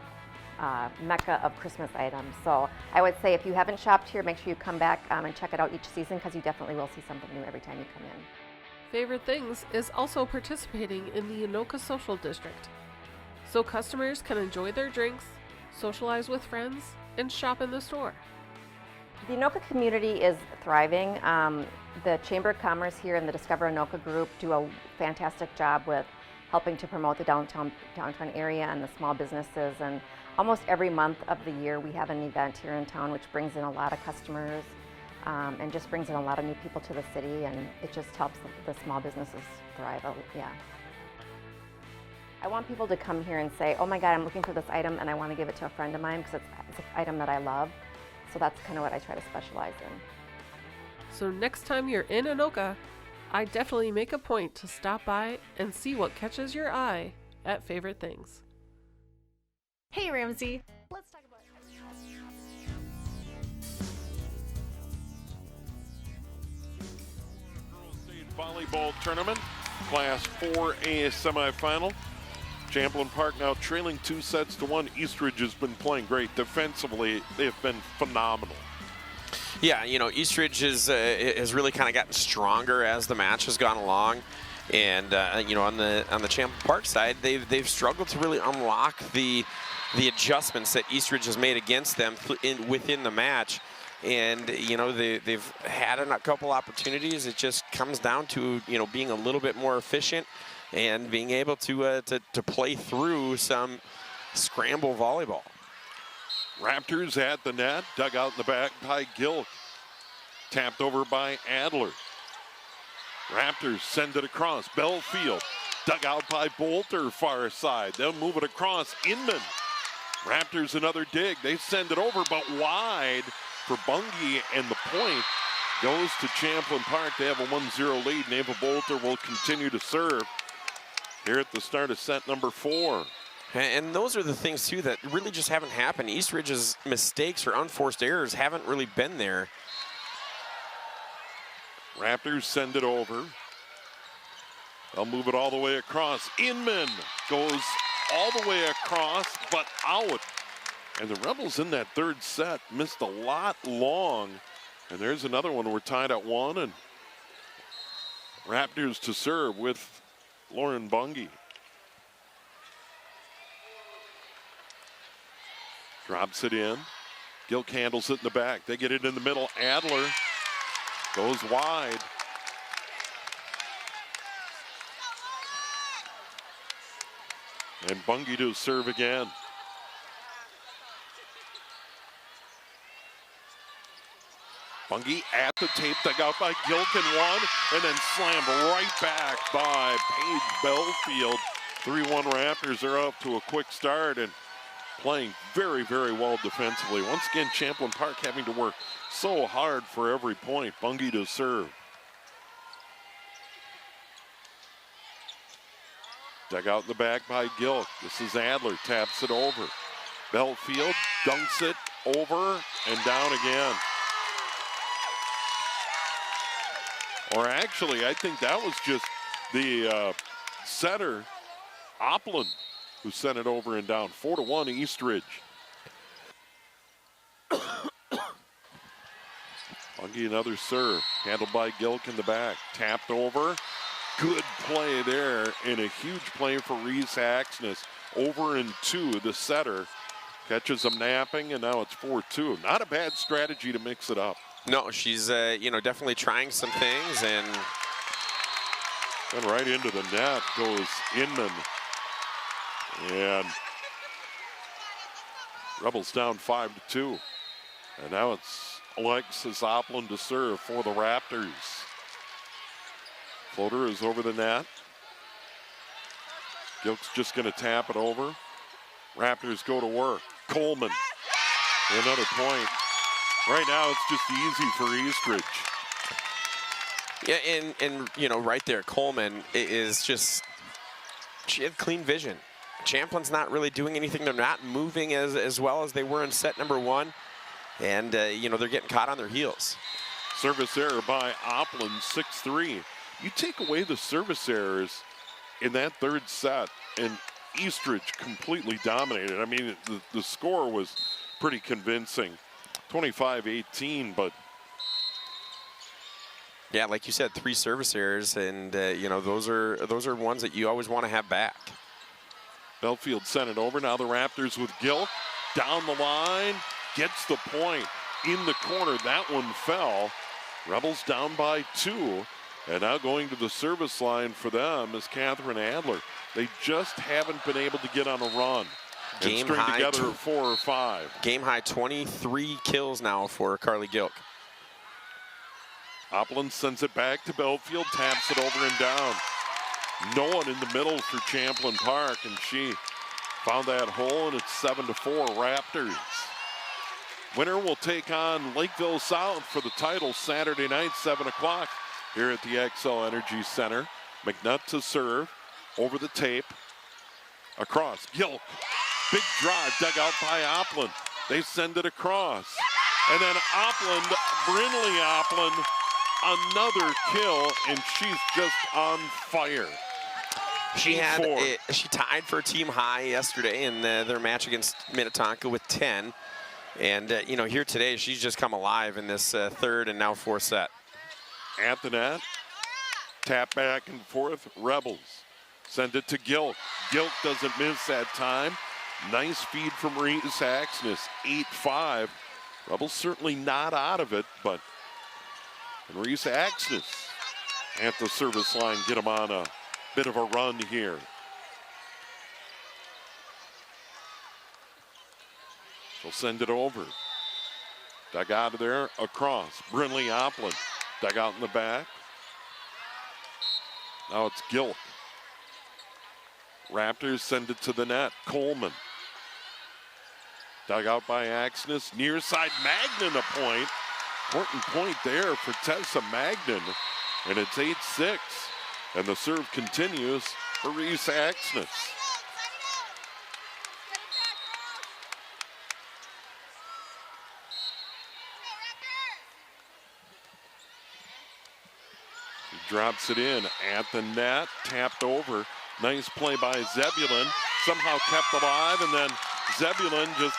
mecca of Christmas items. So I would say if you haven't shopped here, make sure you come back and check it out each season because you definitely will see something new every time you come in. Favorite Things is also participating in the Anoka Social District, so customers can enjoy their drinks, socialize with friends, and shop in the store. The Anoka community is thriving. The Chamber of Commerce here and the Discover Anoka group do a fantastic job with helping to promote the downtown area and the small businesses. And almost every month of the year we have an event here in town which brings in a lot of customers and just brings in a lot of new people to the city, and it just helps the small businesses thrive. Yeah. I want people to come here and say, oh my God, I'm looking for this item and I want to give it to a friend of mine because it's an item that I love. So that's kind of what I try to specialize in. So next time you're in Anoka, I definitely make a point to stop by and see what catches your eye at Favorite Things. Hey Ramsey, let's talk about State Volleyball Tournament, Class 4A semifinal. Champlin Park now trailing 2-1. Eastridge has been playing great defensively. They've been phenomenal. Yeah, Eastridge has really kind of gotten stronger as the match has gone along, and on the Champlin Park side, they've struggled to really unlock the adjustments that Eastridge has made against them within the match, and they've had a couple opportunities. It just comes down to being a little bit more efficient and being able to play through some scramble volleyball. Raptors at the net, dug out in the back by Gilk. Tapped over by Adler. Raptors send it across. Belfield, dug out by Bolter, far side. They'll move it across. Inman. Raptors another dig. They send it over, but wide for Bungie, and the point goes to Champlin Park. They have a 1-0 lead. Neva Bolter will continue to serve here at the start of set number 4. And those are the things, too, that really just haven't happened. Eastridge's mistakes or unforced errors haven't really been there. Raptors send it over. They'll move it all the way across. Inman goes all the way across, but out. And the Rebels in that third set missed a lot long. And there's another one. We're tied at 1. And Raptors to serve with Lauren Bungie. Drops it in. Gilk handles it in the back. They get it in the middle. Adler goes wide. And Bungie to serve again. Bungie at the tape, dug out by Gilk and one, and then slammed right back by Paige Belfield. 3-1 Raptors are up to a quick start and playing very, very well defensively. Once again, Champlin Park having to work so hard for every point. Bungie to serve. Dug out in the back by Gilk. This is Adler, taps it over. Belfield dunks it over and down again. Or actually, I think that was just the setter, Oplin, who sent it over and down. 4-1 Eastridge. Bungie another serve, handled by Gilk in the back. Tapped over. Good play there, and a huge play for Reese Axness. Over and 2, the setter. Catches them napping, and now it's 4-2. Not a bad strategy to mix it up. No, she's definitely trying some things, and And right into the net goes Inman. And Rebels down 5-2. And now it's Alexis Oppland to serve for the Raptors. Floater is over the net. Gilk's just going to tap it over. Raptors go to work. Coleman, another point. Right now it's just easy for Eastridge. Yeah, and you know, right there, Coleman is just, she had clean vision. Champlin's not really doing anything. They're not moving as well as they were in set number one. And, you know, they're getting caught on their heels. Service error by Oppland, 6-3. You take away the service errors in that third set, and Eastridge completely dominated. I mean, the score was pretty convincing, 25-18, but yeah, like you said, 3 service errors, and you know, those are ones that you always want to have back. Belfield sent it over. Now the Raptors with Gilk down the line, gets the point in the corner. That one fell. Rebels down by 2. And now going to the service line for them is Catherine Adler. They just haven't been able to get on a run and string together 4 or 5. Game high 23 kills now for Carly Gilk. Oppland sends it back to Belfield, taps it over and down. No one in the middle for Champlin Park, and she found that hole, and it's 7-4 Raptors. Winner will take on Lakeville South for the title Saturday night, 7 o'clock. Here at the XL Energy Center. McNutt to serve, over the tape, across, Gilk, big drive dug out by Oppland. They send it across. And then Oppland, Brinley Oppland, another kill, and she's just on fire. She tied for a team high yesterday in their match against Minnetonka with 10. And, you know, here today, she's just come alive in this third and now fourth set. At the net, tap back and forth, Rebels send it to Gilk. Gilk doesn't miss that time. Nice feed from Reese Axness, 8-5. Rebels certainly not out of it, but Reese Axness at the service line get them on a bit of a run here. She'll send it over. Dug out of there, across. Brinley Oppland. Dug out in the back. Now it's Gilk. Raptors send it to the net. Coleman. Dug out by Axness. Near side, Magnan a point. Important point there for Tessa Magnan. And it's 8-6. And the serve continues for Reese Axness. Drops it in at the net, tapped over. Nice play by Zebulon. Somehow kept alive, and then Zebulon just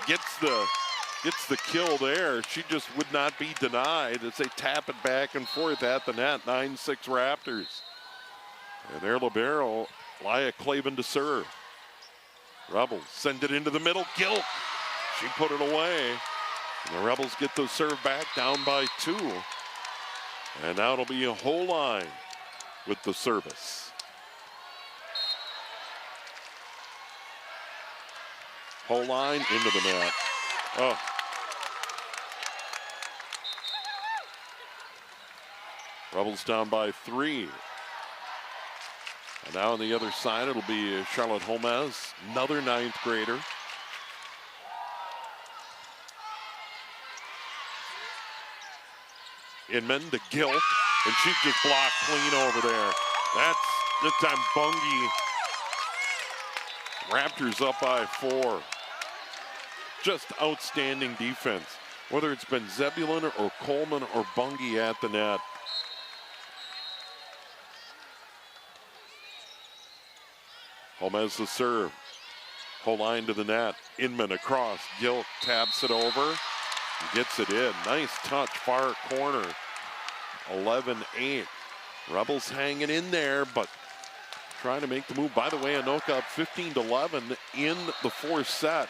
gets the kill there. She just would not be denied as they tap it back and forth at the net. 9-6 Raptors. And their libero, Laya Clavin to serve. Rebels send it into the middle. Gilk. She put it away. And the Rebels get the serve back down by 2. And now it'll be a whole line with the service. Whole line into the net. Oh. Rebels down by 3. And now on the other side, it'll be Charlotte Holmes, another 9th grader. Inman to Gilk, and she just blocked clean over there. That's this time Bungie. Raptors up by 4. Just outstanding defense, whether it's been Zebulon or Coleman or Bungie at the net. Holmes the serve. Whole line to the net. Inman across. Gilk taps it over. Gets it in. Nice touch, far corner. 11-8. Rebels hanging in there, but trying to make the move. By the way, Anoka up 15-11 in the fourth set.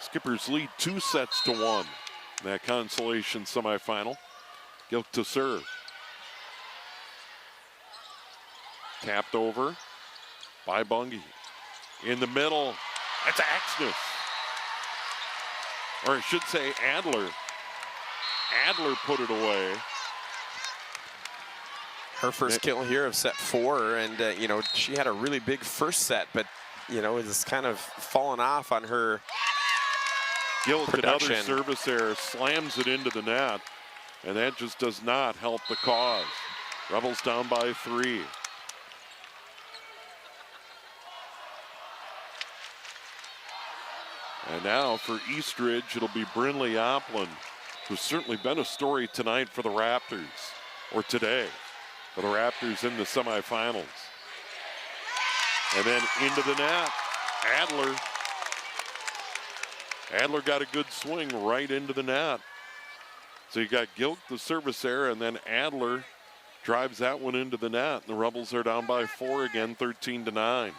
Skippers lead 2-1 in that consolation semifinal. Gilk to serve. Tapped over by Bungie. In the middle, that's Axness. Or I should say Adler. Adler put it away. Her first kill here of set 4, and you know, she had a really big first set, but you know, it's kind of fallen off on her Gilk, production. another service error, slams it into the net, and that just does not help the cause. Rebels down by 3. And now for Eastridge, it'll be Brinley Oplin, who's certainly been a story tonight for the Raptors, or today, for the Raptors in the semifinals. And then into the net, Adler. Adler got a good swing right into the net. So you got Gilk, the service error, and then Adler drives that one into the net. And the Rebels are down by 4 again, 13-9.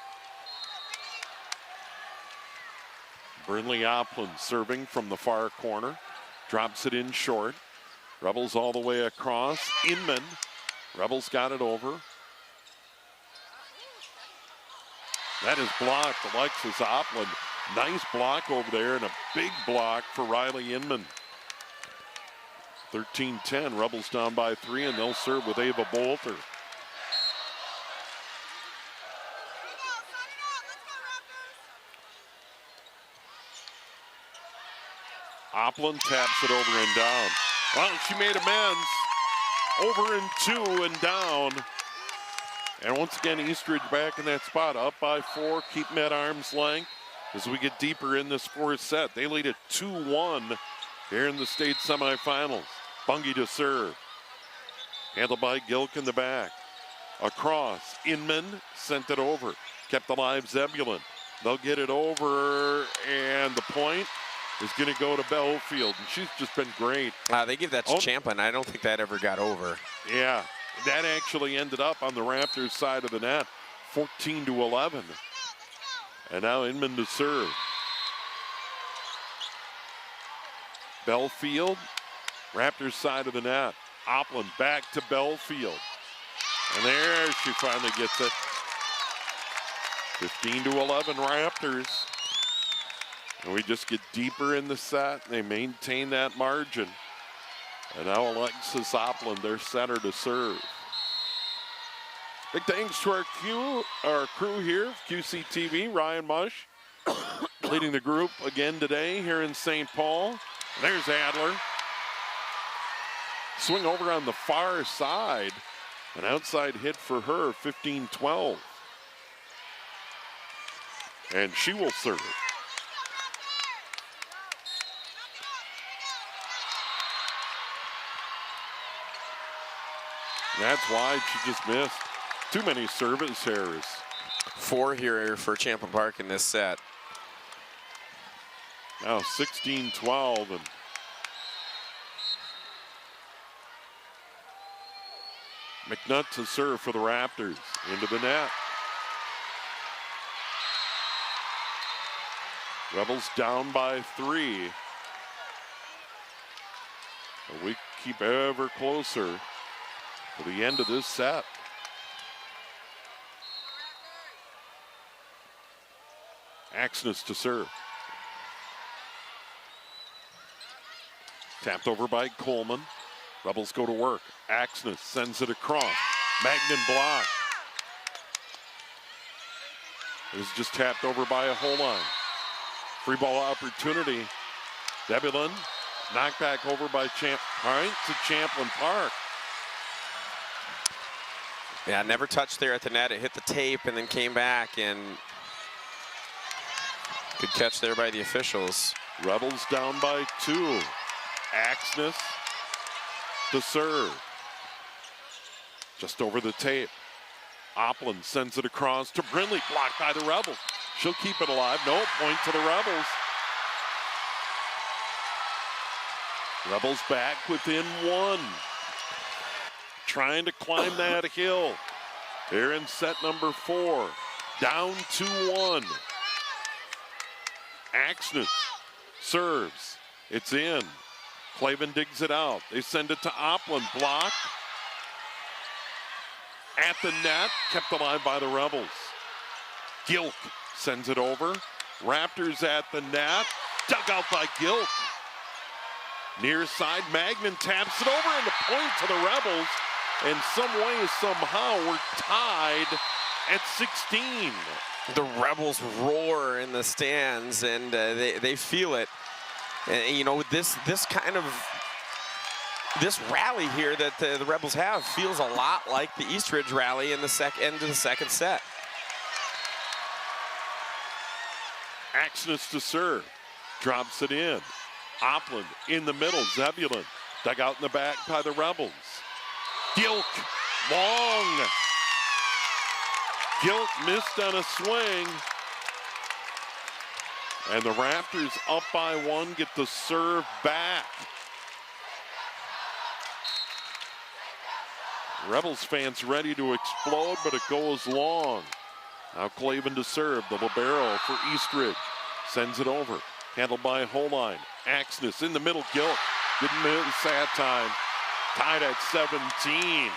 Brinley Oplin serving from the far corner. Drops it in short. Rebels all the way across. Inman. Rebels got it over. That is blocked. Alexis Oplin. Nice block over there and a big block for Riley Inman. 13-10. Rebels down by 3, and they'll serve with Ava Bolter. Oplin taps it over and down. Well, she made amends. Over and 2 and down. And once again, Eastridge back in that spot. Up by 4, keep them at arm's length as we get deeper in this 4th set. They lead at 2-1 here in the state semifinals. Bungie to serve. Handled by Gilk in the back. Across. Inman sent it over. Kept alive Zebulon. They'll get it over, and the point is going to go to Belfield, and she's just been great. They give that to Champlin. I don't think that ever got over. Yeah, that actually ended up on the Raptors side of the net, 14-11. And now Inman to serve. Belfield, Raptors side of the net. Oplin back to Belfield. And there she finally gets it. 15-11 Raptors. And we just get deeper in the set. They maintain that margin. And now Alexis Oplin, their center to serve. Big thanks to our crew here, QCTV, Ryan Mush, leading the group again today here in St. Paul. There's Adler. Swing over on the far side. An outside hit for her, 15-12. And she will serve it. That's why she just missed. Too many service errors. 4 here for Champlin Park in this set. Now 16-12, and McNutt to serve for the Raptors. Into the net. Rebels down by 3. But we keep ever closer to the end of this set. Axness to serve. Tapped over by Coleman. Rebels go to work. Axness sends it across. Magnan block. It was just tapped over by a Holine. Free ball opportunity. Zebulon knocked back over by to Champlin Park. Yeah, never touched there at the net. It hit the tape and then came back, and good catch there by the officials. Rebels down by 2. Axness to serve. Just over the tape. Oplin sends it across to Brinley, blocked by the Rebels. She'll keep it alive. No, point to the Rebels. Rebels back within 1. Trying to climb that hill. They're in set number 4. Down 2-1. Axness serves. It's in. Clavin digs it out. They send it to Oplin. Block. At the net, kept alive by the Rebels. Gilk sends it over. Raptors at the net, dug out by Gilk. Near side, Magnan taps it over, and the point to the Rebels. In some way, somehow, we're tied at 16. The Rebels roar in the stands, and they feel it. You know, this rally here that the Rebels have feels a lot like the Eastridge rally in the end of the second set. Axness to serve, drops it in. Opland in the middle, Zebulon dug out in the back by the Rebels. Gilk, long. Gilk missed on a swing. And the Raptors up by one, get the serve back. Rebels fans ready to explode, but it goes long. Now Clavin to serve, the libero for Eastridge. Sends it over, handled by Holine. Axness in the middle, Gilk. Didn't miss that time. Tied at 17.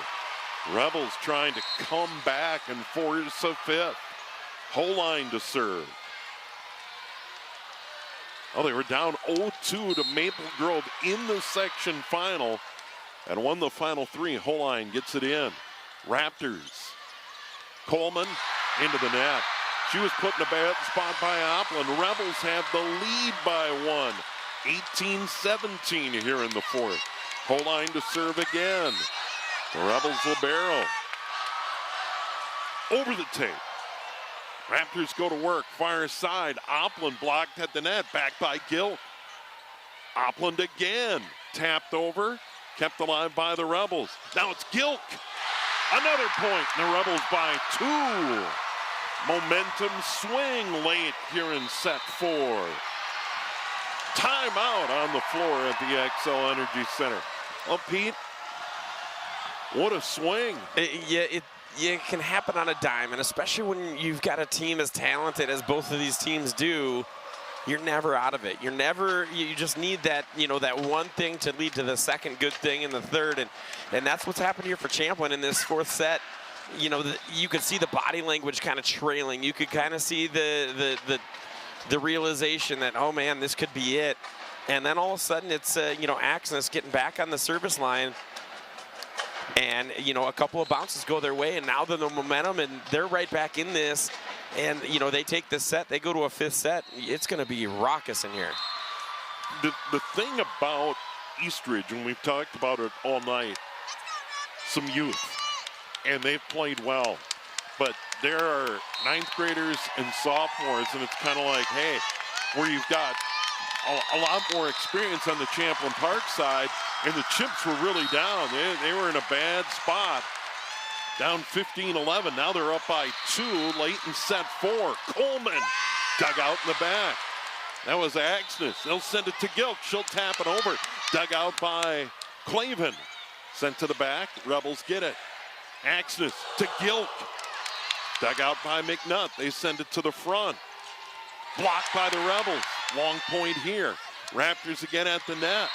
Rebels trying to come back and force a fifth. Holine to serve. Oh, they were down 0-2 to Maple Grove in the section final and won the final three. Holine gets it in. Raptors. Coleman into the net. She was put in a bad spot by Opland. Rebels have the lead by one. 18-17 here in the fourth. Holine to serve again. The Rebels libero. Over the tape. Raptors go to work, far side. Opland blocked at the net, back by Gilk. Opland again, tapped over, kept alive by the Rebels. Now it's Gilk. Another point, and the Rebels by two. Momentum swing late here in set four. Timeout on the floor at the XL Energy Center. Well, Pete, what a swing. It can happen on a dime, and especially when you've got a team as talented as both of these teams do, you're never out of it. You just need that, that one thing to lead to the second good thing in the third, and that's what's happened here for Champlin in this fourth set. You could see the body language kind of trailing. You could kind of see the realization that, oh man, this could be it. And then all of a sudden it's, Axness getting back on the service line. And, a couple of bounces go their way, and now they're the momentum, and they're right back in this. And, they take this set, they go to a fifth set. It's going to be raucous in here. The thing about Eastridge, and we've talked about it all night, some youth, and they've played well. But there are ninth graders and sophomores, and it's kind of like, hey, where you've got a lot more experience on the Champlin Park side, and the chips were really down. They were in a bad spot. Down 15-11. Now they're up by two late in set four. Coleman dug out in the back. That was Axness. They'll send it to Gilk. She'll tap it over. Dug out by Clavin. Sent to the back. Rebels get it. Axness to Gilk. Dug out by McNutt. They send it to the front. Blocked by the Rebels. Long point here. Raptors again at the net.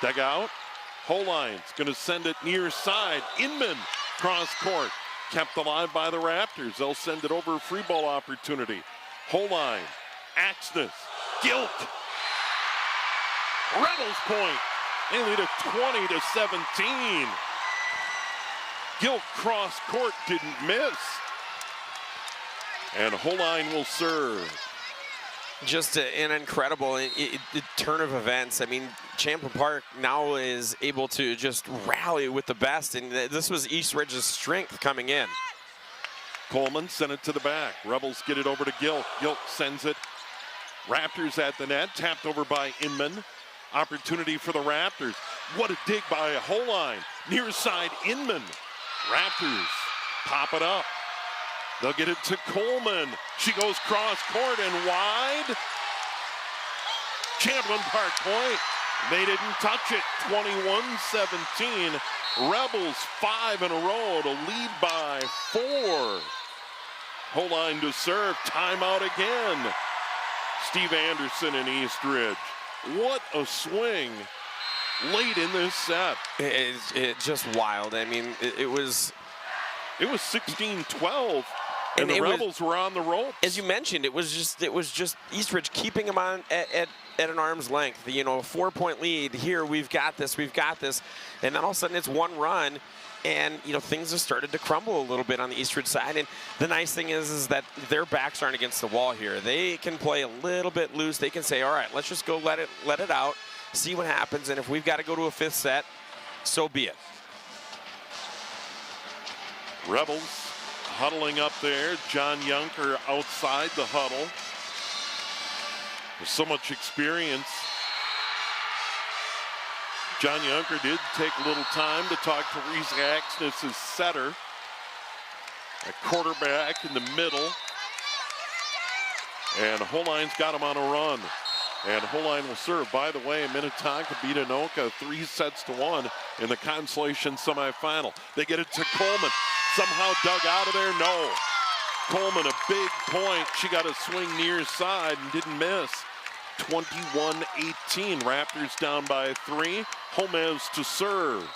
Dug out. Holine's going to send it near side. Inman cross court. Kept alive by the Raptors. They'll send it over a free ball opportunity. Holine. Axness. Gilk. Rebels point. They lead it 20-17. Gilk cross court didn't miss. And Holine will serve. Just an incredible turn of events. I mean, Champlin Park now is able to just rally with the best, and this was Eastridge's strength coming in. Coleman sent it to the back. Rebels get it over to Gilk. Gilk sends it. Raptors at the net, tapped over by Inman. Opportunity for the Raptors. What a dig by Holine. Near side, Inman. Raptors pop it up. They'll get it to Coleman. She goes cross court and wide. Champlin Park point. They didn't touch it. 21-17. Rebels 5 in a row to lead by 4. Holine to serve. Timeout again. Steve Anderson in Eastridge. What a swing late in this set. It's just wild. I mean, it was It was 16-12, and the Rebels were on the ropes. As you mentioned, it was just Eastridge keeping them on at an arm's length. You know, a 4-point lead. Here, we've got this, and then all of a sudden it's one run, and you know things have started to crumble a little bit on the Eastridge side. And the nice thing is that their backs aren't against the wall here. They can play a little bit loose. They can say, all right, let's just go let it out, see what happens, and if we've got to go to a 5th set, so be it. Rebels huddling up there. John Yunker outside the huddle. There's so much experience. John Yunker did take a little time to talk to Reese Axness' setter. A quarterback in the middle. And Holine's got him on a run. And Holine will serve. By the way, Minnetonka beat Anoka 3-1 in the consolation semifinal. They get it to Coleman. Somehow dug out of there, no. Coleman, a big point. She got a swing near side and didn't miss. 21-18, Raptors down by 3. Gomez to serve.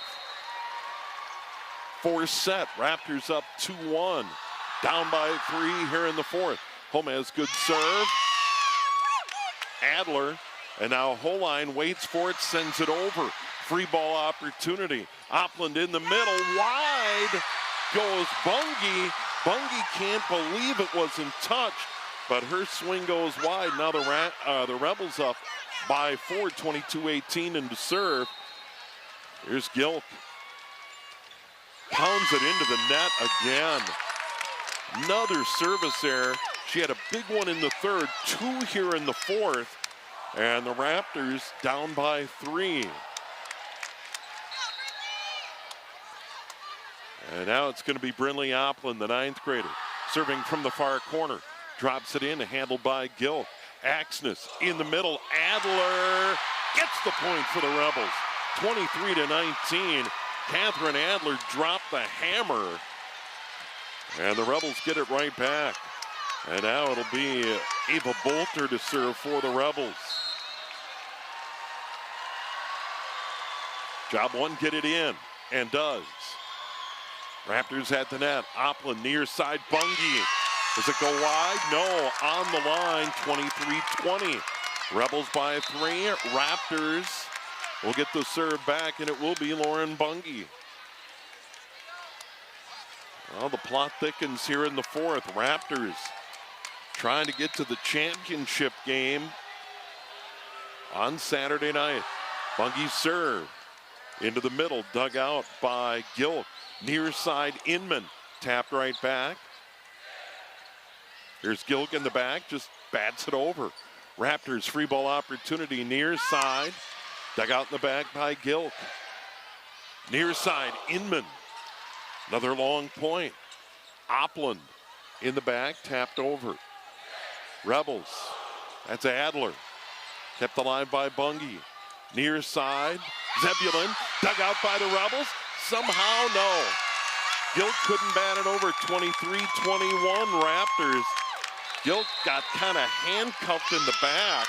4th set, Raptors up 2-1. Down by 3 here in the 4th. Gomez, good serve. Adler, and now Holine waits for it, sends it over. Free ball opportunity. Opland in the middle, wide. Goes Bungie. Bungie can't believe it wasn't touched, but her swing goes wide. Now the Rebels up by 4, 22-18, and to serve. Here's Gilk. Pounds it into the net again. Another service error. She had a big one in the 3rd, 2 here in the 4th, and the Raptors down by 3. And now it's going to be Brinley Opland, the 9th grader, serving from the far corner. Drops it in, handled by Gilk. Axness in the middle. Adler gets the point for the Rebels. 23-19. Catherine Adler dropped the hammer. And the Rebels get it right back. And now it'll be Ava Bolter to serve for the Rebels. Job one, get it in, and does. Raptors at the net. Opland near side. Bungie. Does it go wide? No. On the line. 23-20. Rebels by 3. Raptors will get the serve back, and it will be Lauren Bungie. Well, the plot thickens here in the 4th. Raptors trying to get to the championship game on Saturday night. Bungie serve into the middle. Dug out by Gilk. Near side, Inman, tapped right back. Here's Gilk in the back, just bats it over. Raptors free ball opportunity near side. Dug out in the back by Gilk. Near side, Inman. Another long point. Opland in the back, tapped over. Rebels, that's Adler. Kept alive by Bungie. Near side, Zebulon, dug out by the Rebels. Somehow, no. Gilk couldn't bat it over. 23-21 Raptors. Gilk got kind of handcuffed in the back,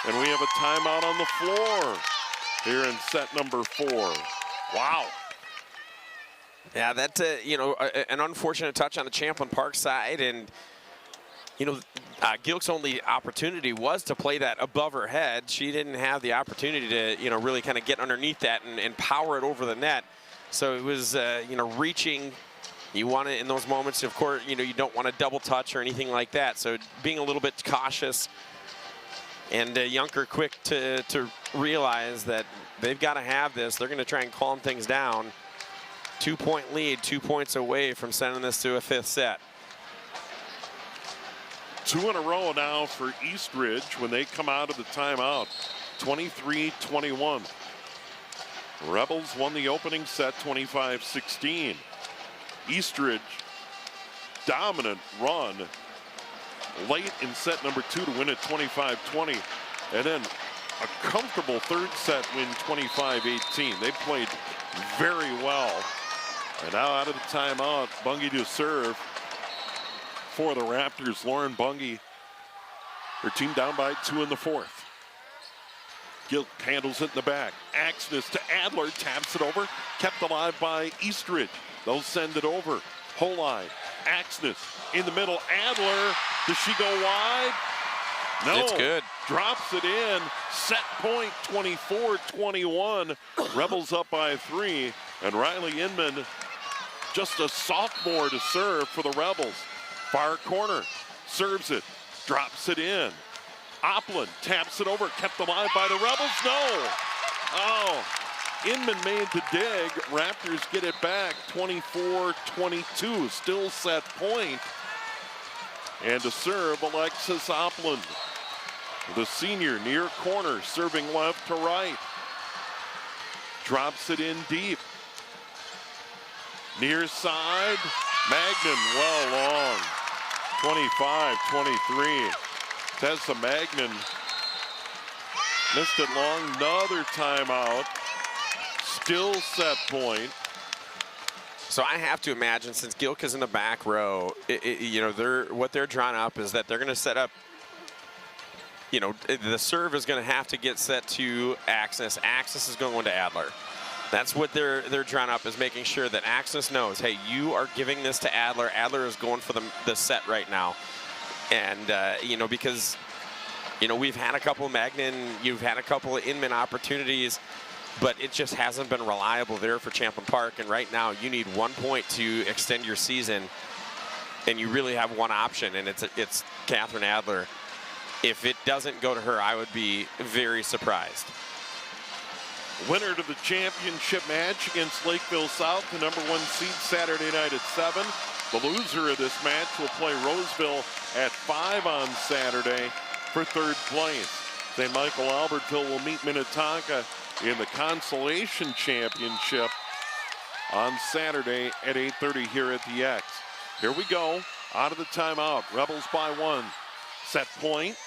and we have a timeout on the floor here in set number 4. Wow. Yeah, that's an unfortunate touch on the Champlin Park side, and Gilk's only opportunity was to play that above her head. She didn't have the opportunity to really kind of get underneath that and power it over the net. So it was reaching. You want it in those moments, of course, you don't want to double touch or anything like that. So being a little bit cautious, and Yunker quick to realize that they've got to have this. They're going to try and calm things down. 2-point lead, 2 points away from sending this to a 5th set. 2 in a row now for Eastridge when they come out of the timeout. 23-21. Rebels won the opening set 25-16. Eastridge, dominant run late in set number 2 to win it 25-20. And then a comfortable 3rd set win 25-18. They played very well. And now out of the timeout, Bungie to serve for the Raptors. Lauren Bungie, her team down by 2 in the 4th. Gilk handles it in the back. Axness to Adler, taps it over. Kept alive by Eastridge. They'll send it over. Whole line. Axness in the middle. Adler. Does she go wide? No. It's good. Drops it in. Set point 24-21. Rebels up by 3. And Riley Inman, just a sophomore to serve for the Rebels. Far corner. Serves it. Drops it in. Oplin taps it over. Kept alive by the Rebels. No. Oh. Inman made the dig. Raptors get it back. 24-22. Still set point. And to serve, Alexis Oplin. The senior near corner, serving left to right. Drops it in deep. Near side, Magnan well long. 25-23. Tessa Magnan missed it long. Another timeout. Still set point. So I have to imagine, since Gilka's in the back row, what they're drawing up is that they're going to set up. The serve is going to have to get set to Axness. Axness is going to Adler. That's what they're drawing up, is making sure that Axness knows, hey, you are giving this to Adler. Adler is going for the set right now. And, because, we've had a couple of Magnan, you've had a couple of Inman opportunities, but it just hasn't been reliable there for Champlin Park. And right now, you need 1 point to extend your season, and you really have one option, and it's Catherine Adler. If it doesn't go to her, I would be very surprised. Winner to the championship match against Lakeville South, the #1 seed, Saturday night at 7. The loser of this match will play Roseville at 5 on Saturday for 3rd place. St. Michael Albertville will meet Minnetonka in the Consolation Championship on Saturday at 8:30 here at the X. Here we go, out of the timeout. Rebels by 1. Set point.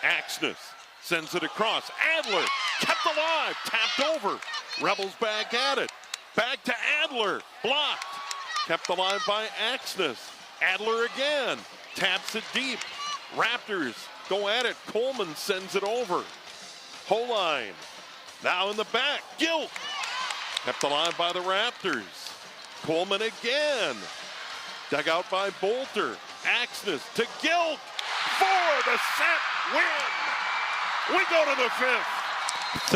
Axness sends it across. Adler kept alive, tapped over. Rebels back at it. Back to Adler, blocked. Kept alive by Axness. Adler again, taps it deep. Raptors go at it. Coleman sends it over. Whole line, now in the back. Gilt, kept alive by the Raptors. Coleman again, dug out by Bolter. Axness to Gilt for the set win. We go to the 5th.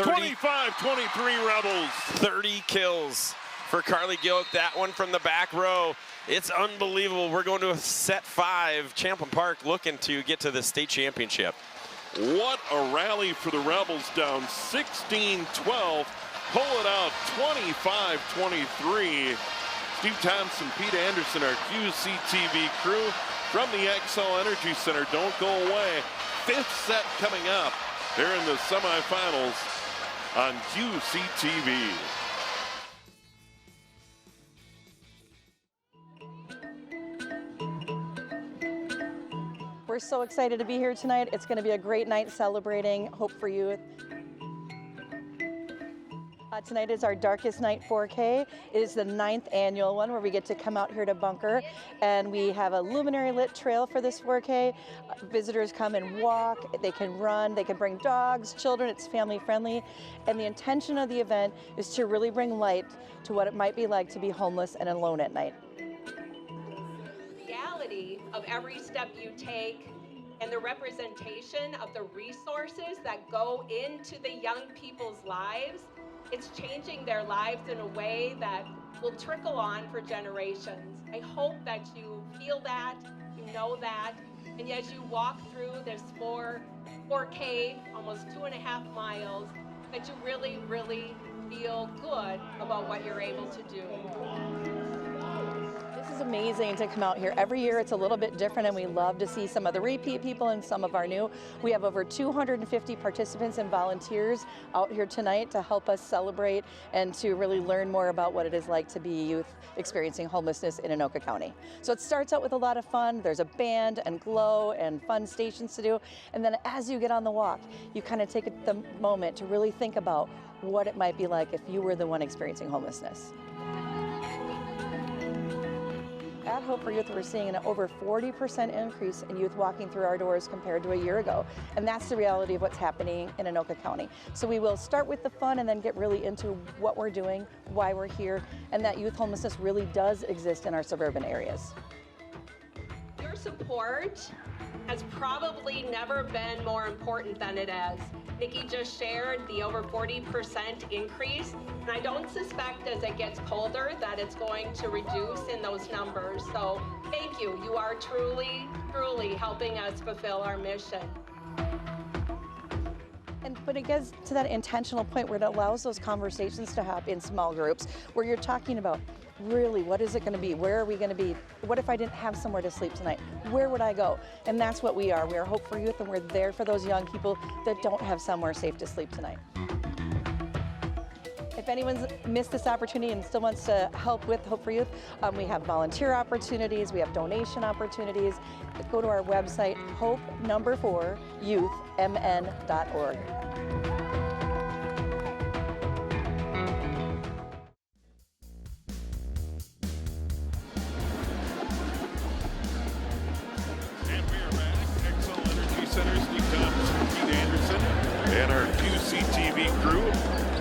25-23 Rebels. 30 kills for Carly Gilt. That one from the back row. It's unbelievable. We're going to a set 5. Champlin Park looking to get to the state championship. What a rally for the Rebels, down 16-12. Pull it out 25-23. Steve Thompson, Pete Anderson, our QCTV crew from the XL Energy Center. Don't go away. 5th set coming up. They're in the semifinals on QCTV. We're so excited to be here tonight. It's going to be a great night celebrating Hope for Youth. Tonight is our Darkest Night 4K. It is the 9th annual one where we get to come out here to Bunker, and we have a luminary lit trail for this 4K. Visitors come and walk, they can run, they can bring dogs, children, it's family friendly. And the intention of the event is to really bring light to what it might be like to be homeless and alone at night. The reality of every step you take and the representation of the resources that go into the young people's lives, it's changing their lives in a way that will trickle on for generations. I hope that you feel that, you know that, and as you walk through this 4K, almost 2.5 miles, that you really, really feel good about what you're able to do. This is amazing to come out here. Every year it's a little bit different, and we love to see some of the repeat people and some of our new. We have over 250 participants and volunteers out here tonight to help us celebrate and to really learn more about what it is like to be youth experiencing homelessness in Anoka County. So it starts out with a lot of fun. There's a band and glow and fun stations to do. And then as you get on the walk, you kind of take the moment to really think about what it might be like if you were the one experiencing homelessness. at Hope for Youth, we're seeing an over 40% increase in youth walking through our doors compared to a year ago. And that's the reality of what's happening in Anoka County. So we will start with the fun and then get really into what we're doing, why we're here, and that youth homelessness really does exist in our suburban areas. Your support has probably never been more important than it is. Nikki just shared the over 40% increase, and I don't suspect as it gets colder that it's going to reduce in those numbers. So thank you. You are truly, truly helping us fulfill our mission. But it gets to that intentional point where it allows those conversations to happen in small groups, where you're talking about, really, what is it going to be? Where are we going to be? What if I didn't have somewhere to sleep tonight? Where would I go? And that's what we are. We are Hope for Youth, and we're there for those young people that don't have somewhere safe to sleep tonight. If anyone's missed this opportunity and still wants to help with Hope for Youth, we have volunteer opportunities, we have donation opportunities. Go to our website, hope4youthmn.org. And we are back. Excel Energy Center, Steve Thompson, Pete Anderson, and our QCTV crew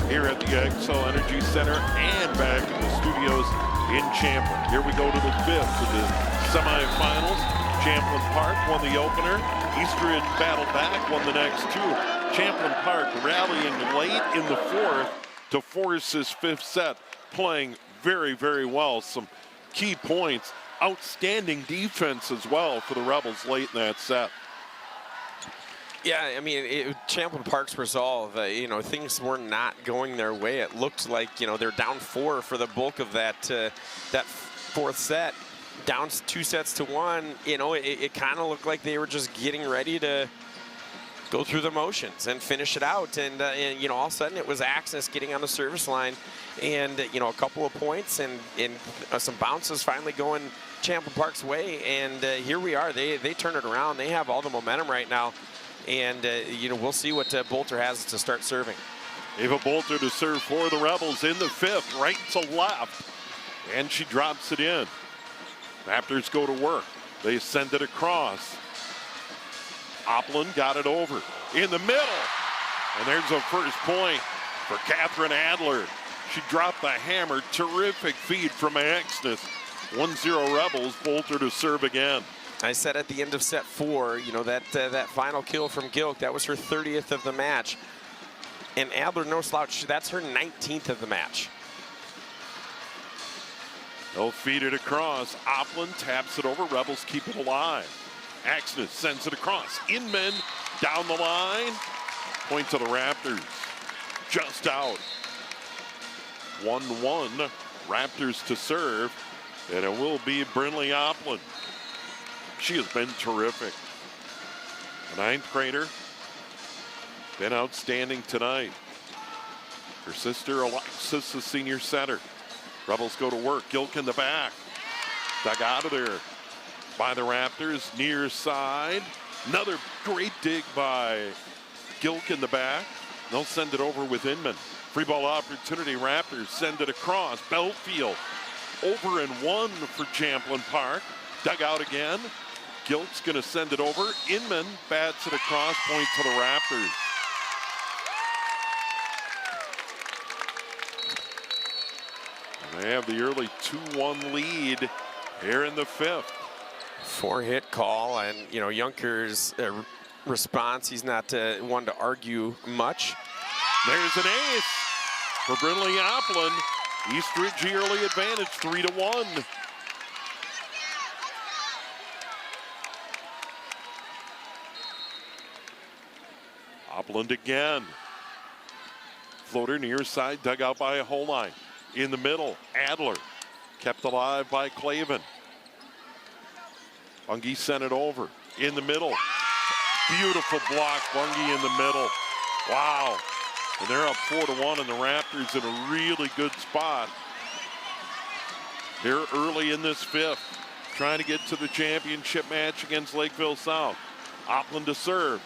here at the Excel Energy Center and back in the studios in Champlin. Here we go to the fifth of the semifinals. Champlin Park won the opener. Eastridge battled back, won the next two. Champlin Park rallying late in the fourth to force this fifth set, playing very, very well. Some key points. Outstanding defense as well for the Rebels late in that set. Yeah, I mean, Champlin Park's resolve, things were not going their way. It looked like, they're down 4 for the bulk of that that fourth set. Down 2 sets to 1, it kind of looked like they were just getting ready to go through the motions and finish it out. And all of a sudden it was Axis getting on the service line and, a couple of points and some bounces finally going Champlin Park's way. And here we are. They turn it around. They have all the momentum right now. And, we'll see what Bolter has to start serving. Ava Bolter to serve for the Rebels in the fifth, right to left. And she drops it in. Raptors go to work. They send it across. Oppland got it over in the middle. And there's a first point for Catherine Adler. She dropped the hammer. Terrific feed from Axis. 1-0 Rebels. Bolter to serve again. I said at the end of set 4, that final kill from Gilk, that was her 30th of the match. And Adler, no slouch, that's her 19th of the match. They'll feed it across. Oppland taps it over. Rebels keep it alive. Axis sends it across. Inman down the line. Point to the Raptors. Just out. 1-1. Raptors to serve. And it will be Brinley Oppland. She has been terrific. The 9th grader. Been outstanding tonight. Her sister Alexis, the senior center. Rebels go to work. Gilk in the back. Dug out of there by the Raptors. Near side. Another great dig by Gilk in the back. They'll send it over with Inman. Free ball opportunity. Raptors send it across. Belfield over and 1 for Champlin Park. Dug out again. Gilk's going to send it over. Inman bats it across. Point to the Raptors. They have the early 2-1 lead here in the fifth. 4-hit call, and Junker's response, he's not one to argue much. There's an ace for Brinley Oppland. Eastridge early advantage, 3-1. Oppland again. Floater near side, dug out by a whole line. In the middle, Adler kept alive by Clavin. Bungie sent it over in the middle. Beautiful block, Bungie in the middle. Wow. And they're up 4-1, and the Raptors in a really good spot. They're early in this fifth, trying to get to the championship match against Lakeville South. Oppland to serve.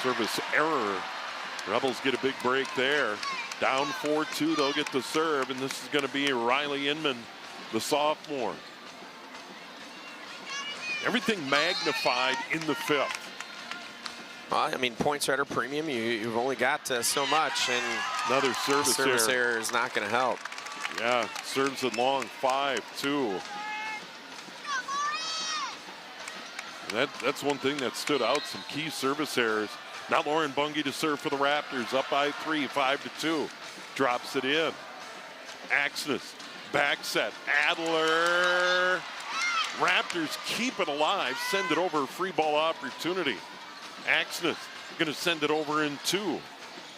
Service error. Rebels get a big break there. Down 4-2, they'll get the serve, and this is going to be Riley Inman, the sophomore. Everything magnified in the fifth. Well, I mean, points are at a premium. You've only got so much, and another service error is not going to help. Yeah, serves it long, 5-2. That's one thing that stood out, some key service errors. Now Lauren Bunge to serve for the Raptors, up by 3, 5-2. Drops it in. Axness, back set, Adler. Raptors keep it alive, send it over, free ball opportunity. Axness gonna send it over in 2.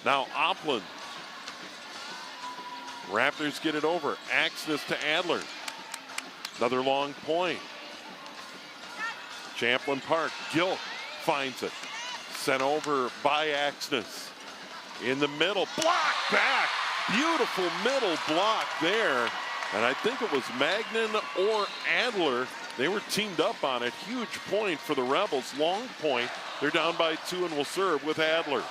Now Oppland. Raptors get it over, Axness to Adler. Another long point. Champlin Park, Gilk finds it. Sent over by Axness. In the middle, block back. Beautiful middle block there. And I think it was Magnan or Adler. They were teamed up on it. Huge point for the Rebels, long point. They're down by 2 and will serve with Adler.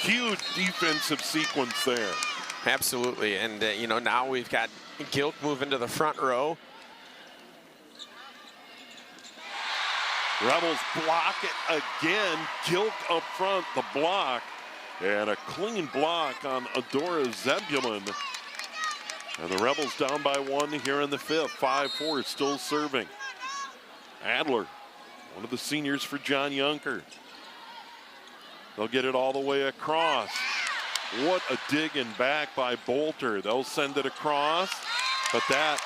Huge defensive sequence there. Absolutely, and you know, now we've got Gilk moving to the front row. Rebels block it again. Gilk up front, the block. And a clean block on Adora Zebulon. And the Rebels down by 1 here in the fifth. 5-4, still serving. Adler, one of the seniors for John Yunker. They'll get it all the way across. What a dig in back by Bolter. They'll send it across, but that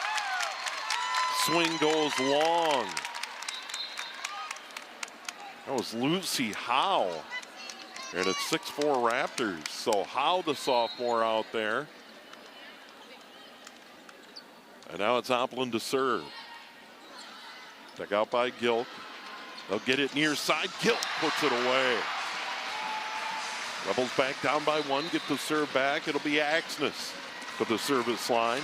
swing goes long. That was Lucy Howe. And it's 6-4 Raptors. So Howe, the sophomore, out there. And now it's Oppland to serve. Dug out by Gilk. They'll get it near side. Gilk puts it away. Rebels back down by 1. Get the serve back. It'll be Axness to the service line.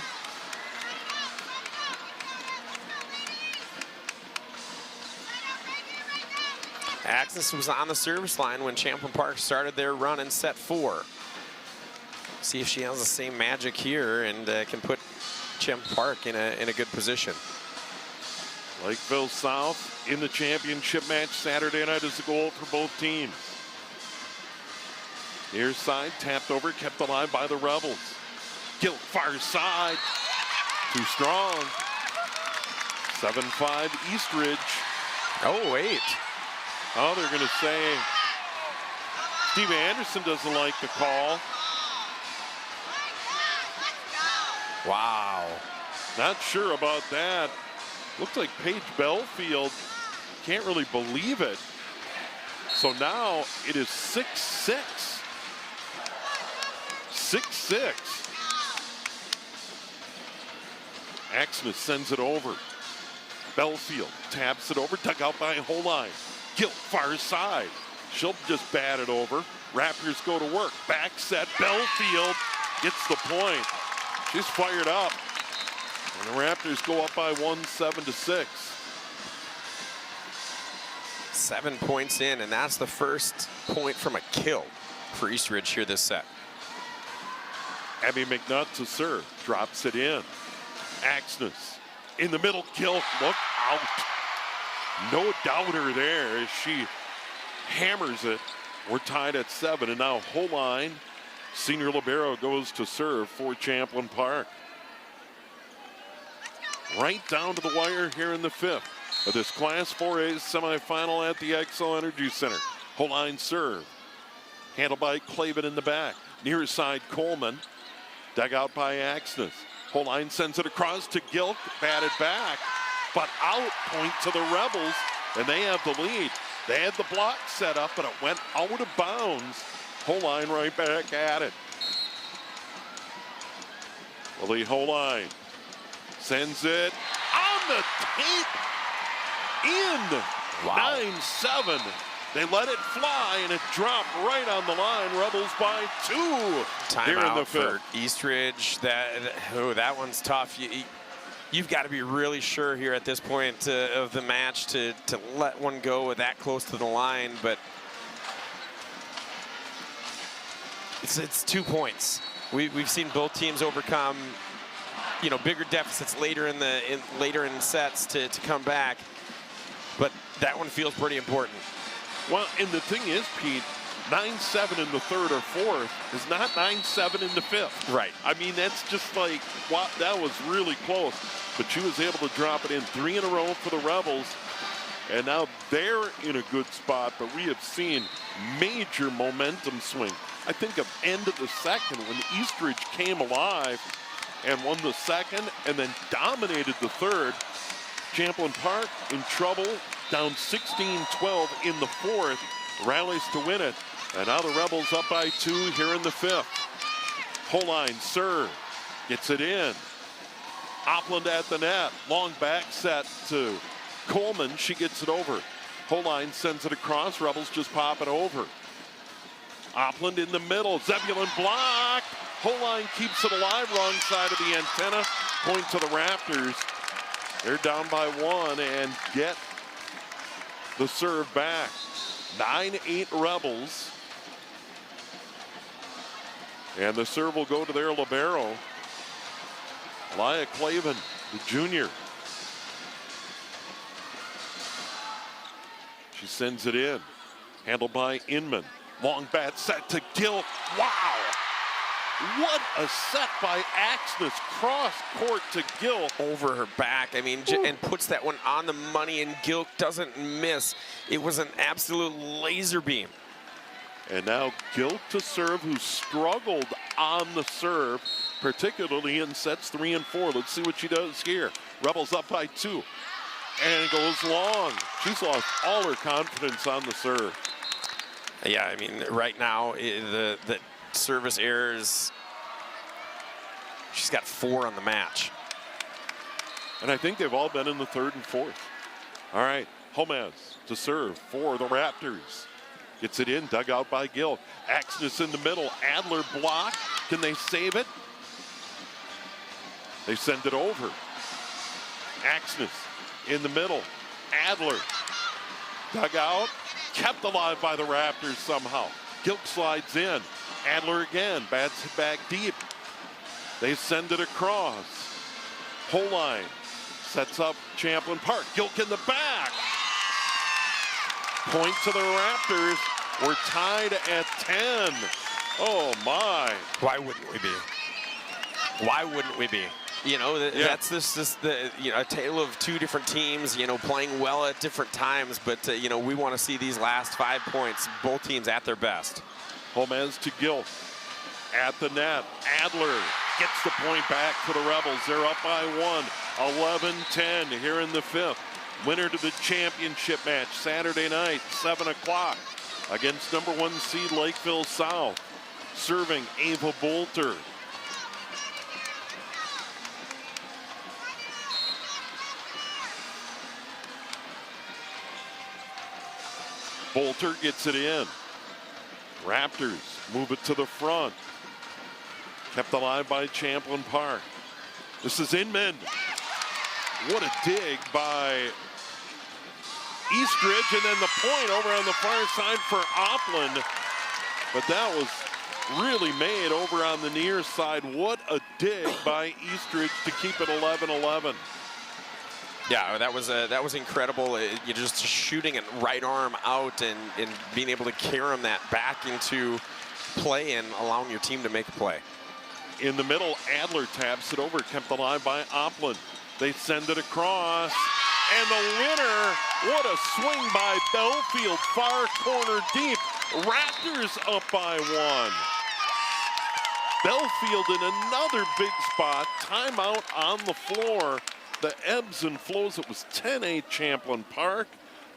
Axness was on the service line when Champlin Park started their run in set 4. See if she has the same magic here and can put Champlin Park in a good position. Lakeville South in the championship match Saturday night is the goal for both teams. Near side, tapped over, kept alive by the Rebels. Gilk far side, too strong. 7-5 Eastridge. Oh, wait. Oh, they're going to say Steve Anderson doesn't like the call. Wow. Not sure about that. Looks like Paige Belfield can't really believe it. So now it is 6-6. 6-6. Axness sends it over. Belfield taps it over, dug out by Holine. Gilk far side. She'll just bat it over. Raptors go to work. Back set. Belfield gets the point. She's fired up. And the Raptors go up by 1, 7-6. 7 points in, and that's the first point from a kill for Eastridge here this set. Abby McNutt to serve. Drops it in. Axness in the middle. Gilk, look out. No doubter there as she hammers it. We're tied at 7, and now Holine, senior libero, goes to serve for Champlin Park. Right down to the wire here in the fifth of this Class 4A semifinal at the Xcel Energy Center. Holine serve. Handled by Clavin in the back. Near side Coleman. Dug out by Axness. Holine sends it across to Gilk. Batted back. But out, point to the Rebels, and they have the lead. They had the block set up, but it went out of bounds. Holine right back at it. Lily Holine sends it on the tape. In. Wow. 9-7. They let it fly, and it dropped right on the line. Rebels by 2. Here in the Timeout fifth. for Eastridge. That one's tough. You've got to be really sure here at this point of the match to let one go that close to the line, but it's 2 points. We've seen both teams overcome bigger deficits later in sets to come back. But that one feels pretty important. Well, and the thing is, Pete, 9-7 in the third or fourth is not 9-7 in the fifth. Right. I mean, that's just like, wow, that was really close. But she was able to drop it in 3 in a row for the Rebels. And now they're in a good spot, but we have seen major momentum swing. I think of end of the second when Eastridge came alive and won the second and then dominated the third. Champlin Park in trouble, down 16-12 in the fourth, rallies to win it. And now the Rebels up by 2 here in the fifth. Holine serve, gets it in. Opland at the net, long back set to Coleman, she gets it over. Holine sends it across, Rebels just pop it over. Opland in the middle, Zebulon blocked. Holine keeps it alive, wrong side of the antenna. Point to the Raptors. They're down by 1 and get the serve back. 9-8 Rebels. And the serve will go to their libero, Elia Clavin, the junior. She sends it in. Handled by Inman. Long bat set to Gill. Wow! What a set by Axness. Cross court to Gill. Over her back, I mean, and puts that one on the money, and Gilk doesn't miss. It was an absolute laser beam. And now Gilk to serve, who struggled on the serve, particularly in sets 3 and 4. Let's see what she does here. Rebels up by 2. And it goes long. She's lost all her confidence on the serve. Yeah, I mean, right now, the service errors, she's got 4 on the match. And I think they've all been in the third and fourth. All right, Gomez to serve for the Raptors. Gets it in, dug out by Gill. Axness in the middle, Adler block. Can they save it? They send it over. Axness in the middle, Adler dug out, kept alive by the Raptors somehow. Gilk slides in, Adler again, bats it back deep. They send it across. Holine sets up Champlin Park. Gilk in the back. Point to the Raptors. We're tied at 10. Oh my. Why wouldn't we be? Why wouldn't we be? You know, that's a tale of 2 different teams, playing well at different times, but, we want to see these last 5 points, both teams at their best. Gomez to Gill at the net. Adler gets the point back for the Rebels. They're up by 1, 11-10 here in the fifth. Winner to the championship match Saturday night, 7 o'clock against number 1 seed Lakeville South. Serving Ava Bolter. Bolter gets it in. Raptors move it to the front. Kept alive by Champlin Park. This is Inman. What a dig by Eastridge, and then the point over on the far side for Opland. But that was really made over on the near side. What a dig by Eastridge to keep it 11-11. Yeah, that was incredible. You just shooting it right arm out and being able to carry that back into play and allowing your team to make a play. In the middle, Adler taps it over, kept alive by Opland. They send it across, and the winner, what a swing by Belfield, far corner deep. Raptors up by 1. Belfield in another big spot, timeout on the floor. The ebbs and flows, it was 10-8 Champlin Park,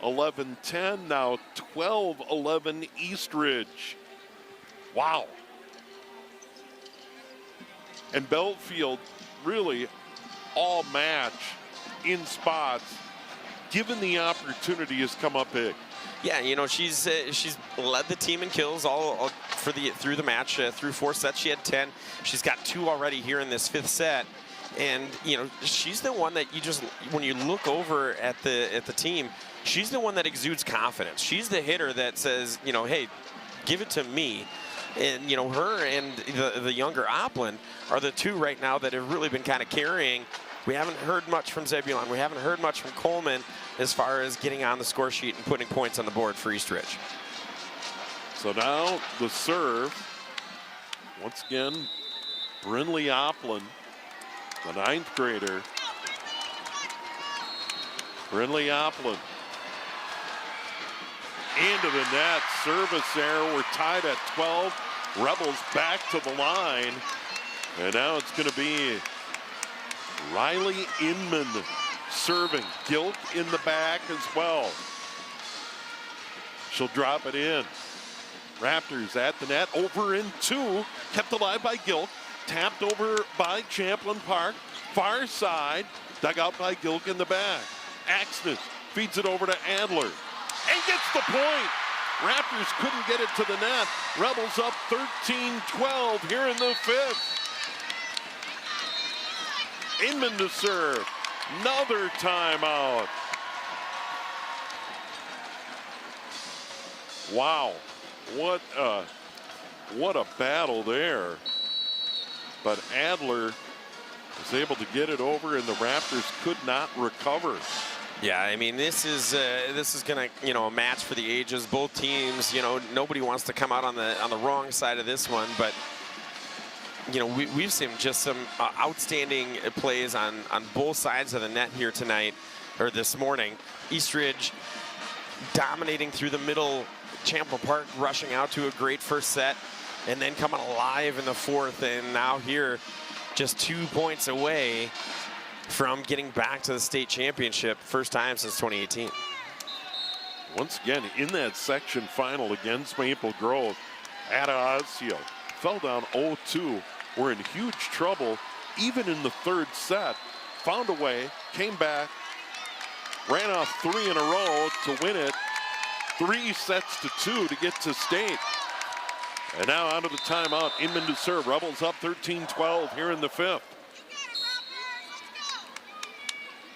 11-10, now 12-11 Eastridge. Wow. And Belfield really all match in spots, given the opportunity, has come up big. Yeah, she's led the team in kills all through the match. Through 4 sets, she had 10. She's got 2 already here in this 5th set. And, she's the one that when you look over at the team, she's the one that exudes confidence. She's the hitter that says, hey, give it to me. And, you know, her and the younger Oplin are the two right now that have really been kind of carrying. We haven't heard much from Zebulon. We haven't heard much from Coleman as far as getting on the score sheet and putting points on the board for East Ridge. So now the serve. Once again, Brinley Oplin, the 9th grader. Brinley Oplin. Into the net, service error. We're tied at 12. Rebels back to the line. And now it's going to be Riley Inman serving. Gilk in the back as well. She'll drop it in. Raptors at the net, over in 2. Kept alive by Gilk. Tapped over by Champlin Park. Far side, dug out by Gilk in the back. Axness feeds it over to Adler. And gets the point. Raptors couldn't get it to the net. Rebels up 13-12 here in the 5th. Inman to serve. Another timeout. Wow. What a battle there. But Adler was able to get it over, and the Raptors could not recover. Yeah, I mean, this is gonna, you know, a match for the ages. Both teams, you know, nobody wants to come out on the wrong side of this one, but you know, we've seen just some outstanding plays on both sides of the net here tonight, or this morning. East Ridge dominating through the middle. Champlin Park rushing out to a great first set, and then coming alive in the 4th, and now here, just 2 points away from getting back to the state championship, first time since 2018. Once again, in that section final against Maple Grove, Addazio fell down 0-2. We're in huge trouble, even in the 3rd set. Found a way, came back, ran off 3 in a row to win it. 3 sets to 2 to get to state. And now out of the timeout, Inman to serve. Rebels up 13-12 here in the 5th.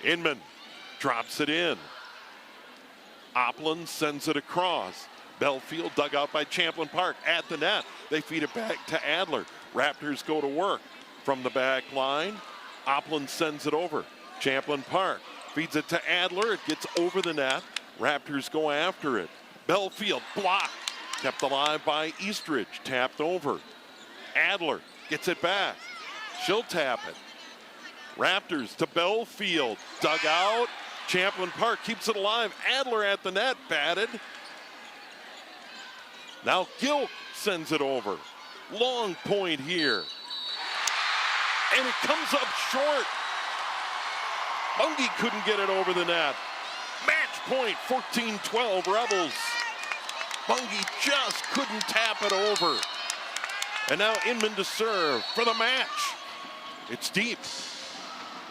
Inman drops it in. Oplin sends it across. Belfield dug out by Champlin Park at the net. They feed it back to Adler. Raptors go to work from the back line. Oplin sends it over. Champlin Park feeds it to Adler. It gets over the net. Raptors go after it. Belfield blocked. Kept alive by Eastridge. Tapped over. Adler gets it back. She'll tap it. Raptors to Belfield. Dug out. Champlin Park keeps it alive. Adler at the net. Batted. Now Gilk sends it over. Long point here. And it comes up short. Bungie couldn't get it over the net. Match point, 14-12 Rebels. Bungie just couldn't tap it over. And now Inman to serve for the match. It's deep.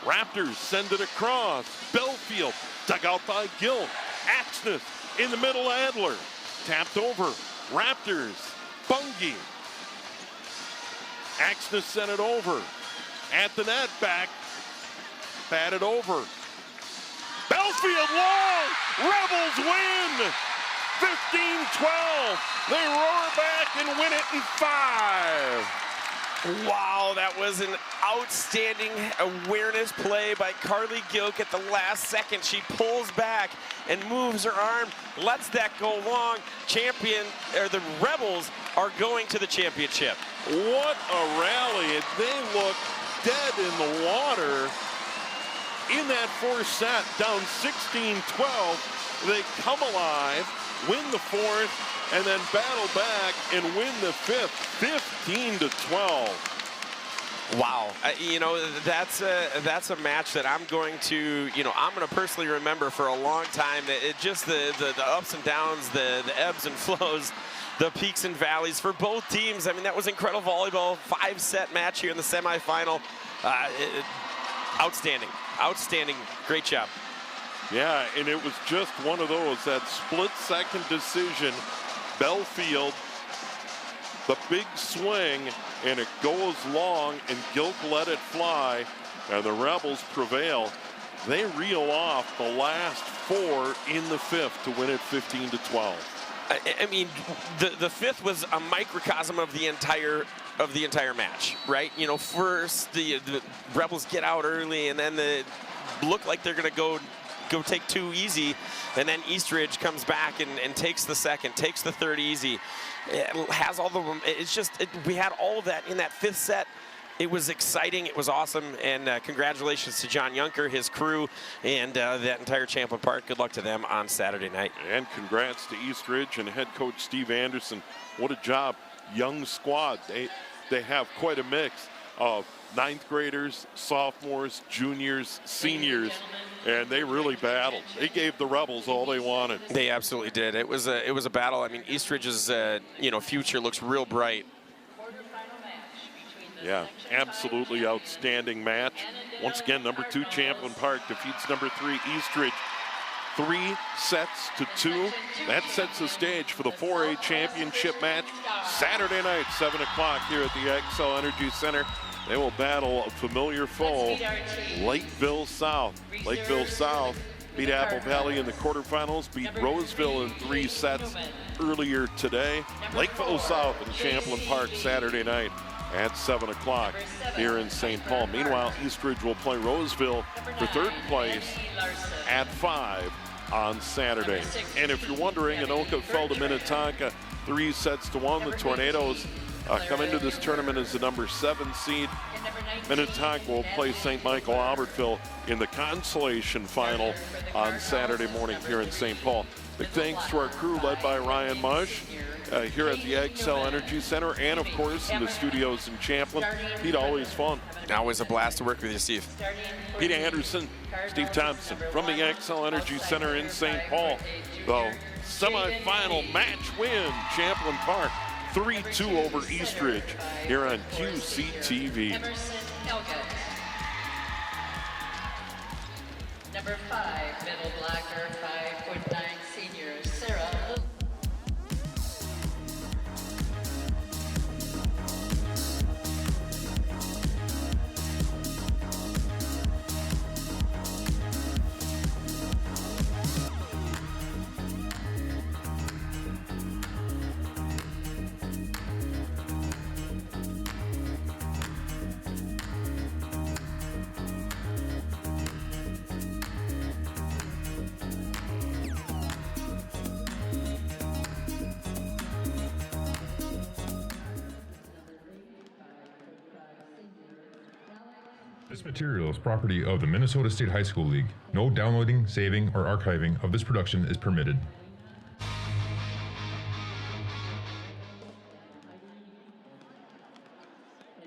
Raptors send it across. Belfield dug out by Gilk. Axness in the middle, Adler. Tapped over. Raptors. Bungie. Axness sent it over. At the net, back. Batted over. Belfield long. Rebels win. 15-12. They roar back and win it in 5. Wow, that was an outstanding awareness play by Carly Gilk at the last second. She pulls back and moves her arm, lets that go long. The Rebels are going to the championship. What a rally. They look dead in the water in that 4th set, down 16-12. They come alive, win the 4th, and then battle back and win the 5th, 15-12. Wow, you know, that's a match that I'm going to, I'm going to personally remember for a long time. It just the ups and downs, the ebbs and flows, the peaks and valleys for both teams. I mean, that was incredible volleyball, 5-set match here in the semifinal. Outstanding, great job. Yeah, and it was just one of those, that split-second decision. Belfield, the big swing, and it goes long, and Gilk let it fly, and the Rebels prevail. They reel off the last 4 in the 5th to win it 15-12. I mean, the fifth was a microcosm of the entire match, right? You know, first the Rebels get out early, and then look like they're going to go take two easy, and then Eastridge comes back and takes the second, takes the third easy. It has all the. It's just we had all of that in that fifth set. It was exciting. It was awesome. And congratulations to John Yunker, his crew, and that entire Champlin Park. Good luck to them on Saturday night. And congrats to Eastridge and head coach Steve Anderson. What a job. Young squad. They have quite a mix of ninth graders, sophomores, juniors, seniors, and they really battled. They gave the Rebels all they wanted. They absolutely did. It was a battle. I mean, Eastridge's future looks real bright. Yeah, absolutely outstanding match. Once again, number 2 Champlin Park defeats number 3 Eastridge 3 sets to 2. That sets the stage for the 4A championship match Saturday night, 7 o'clock here at the Xcel Energy Center. They will battle a familiar foe, Lakeville South. Lakeville South beat Apple Valley in the quarterfinals, beat Roseville in 3 sets earlier today. Lakeville South and Champlin Park Saturday night at 7 o'clock here in St. Paul. Meanwhile, Eastridge will play Roseville for 3rd place at 5 on Saturday. And if you're wondering, Anoka fell to Minnetonka 3 sets to 1. The Tornadoes come into this tournament as the number 7 seed. Minnetonka will play St. Michael Albertville in the consolation final on Saturday morning here in St. Paul. Big thanks to our crew led by Ryan Mush here at the Xcel Energy Center, and of course in the studios in Champlin. Pete, always fun. Always a blast to work with you, Steve. Pete Anderson, Steve Thompson from the Xcel Energy Center in St. Paul. The semifinal match win, Champlin Park 3-2 over Eastridge here on QCTV. Number 5, middle blocker, 5'9" senior, Sarah. This material is property of the Minnesota State High School League. No downloading, saving, or archiving of this production is permitted.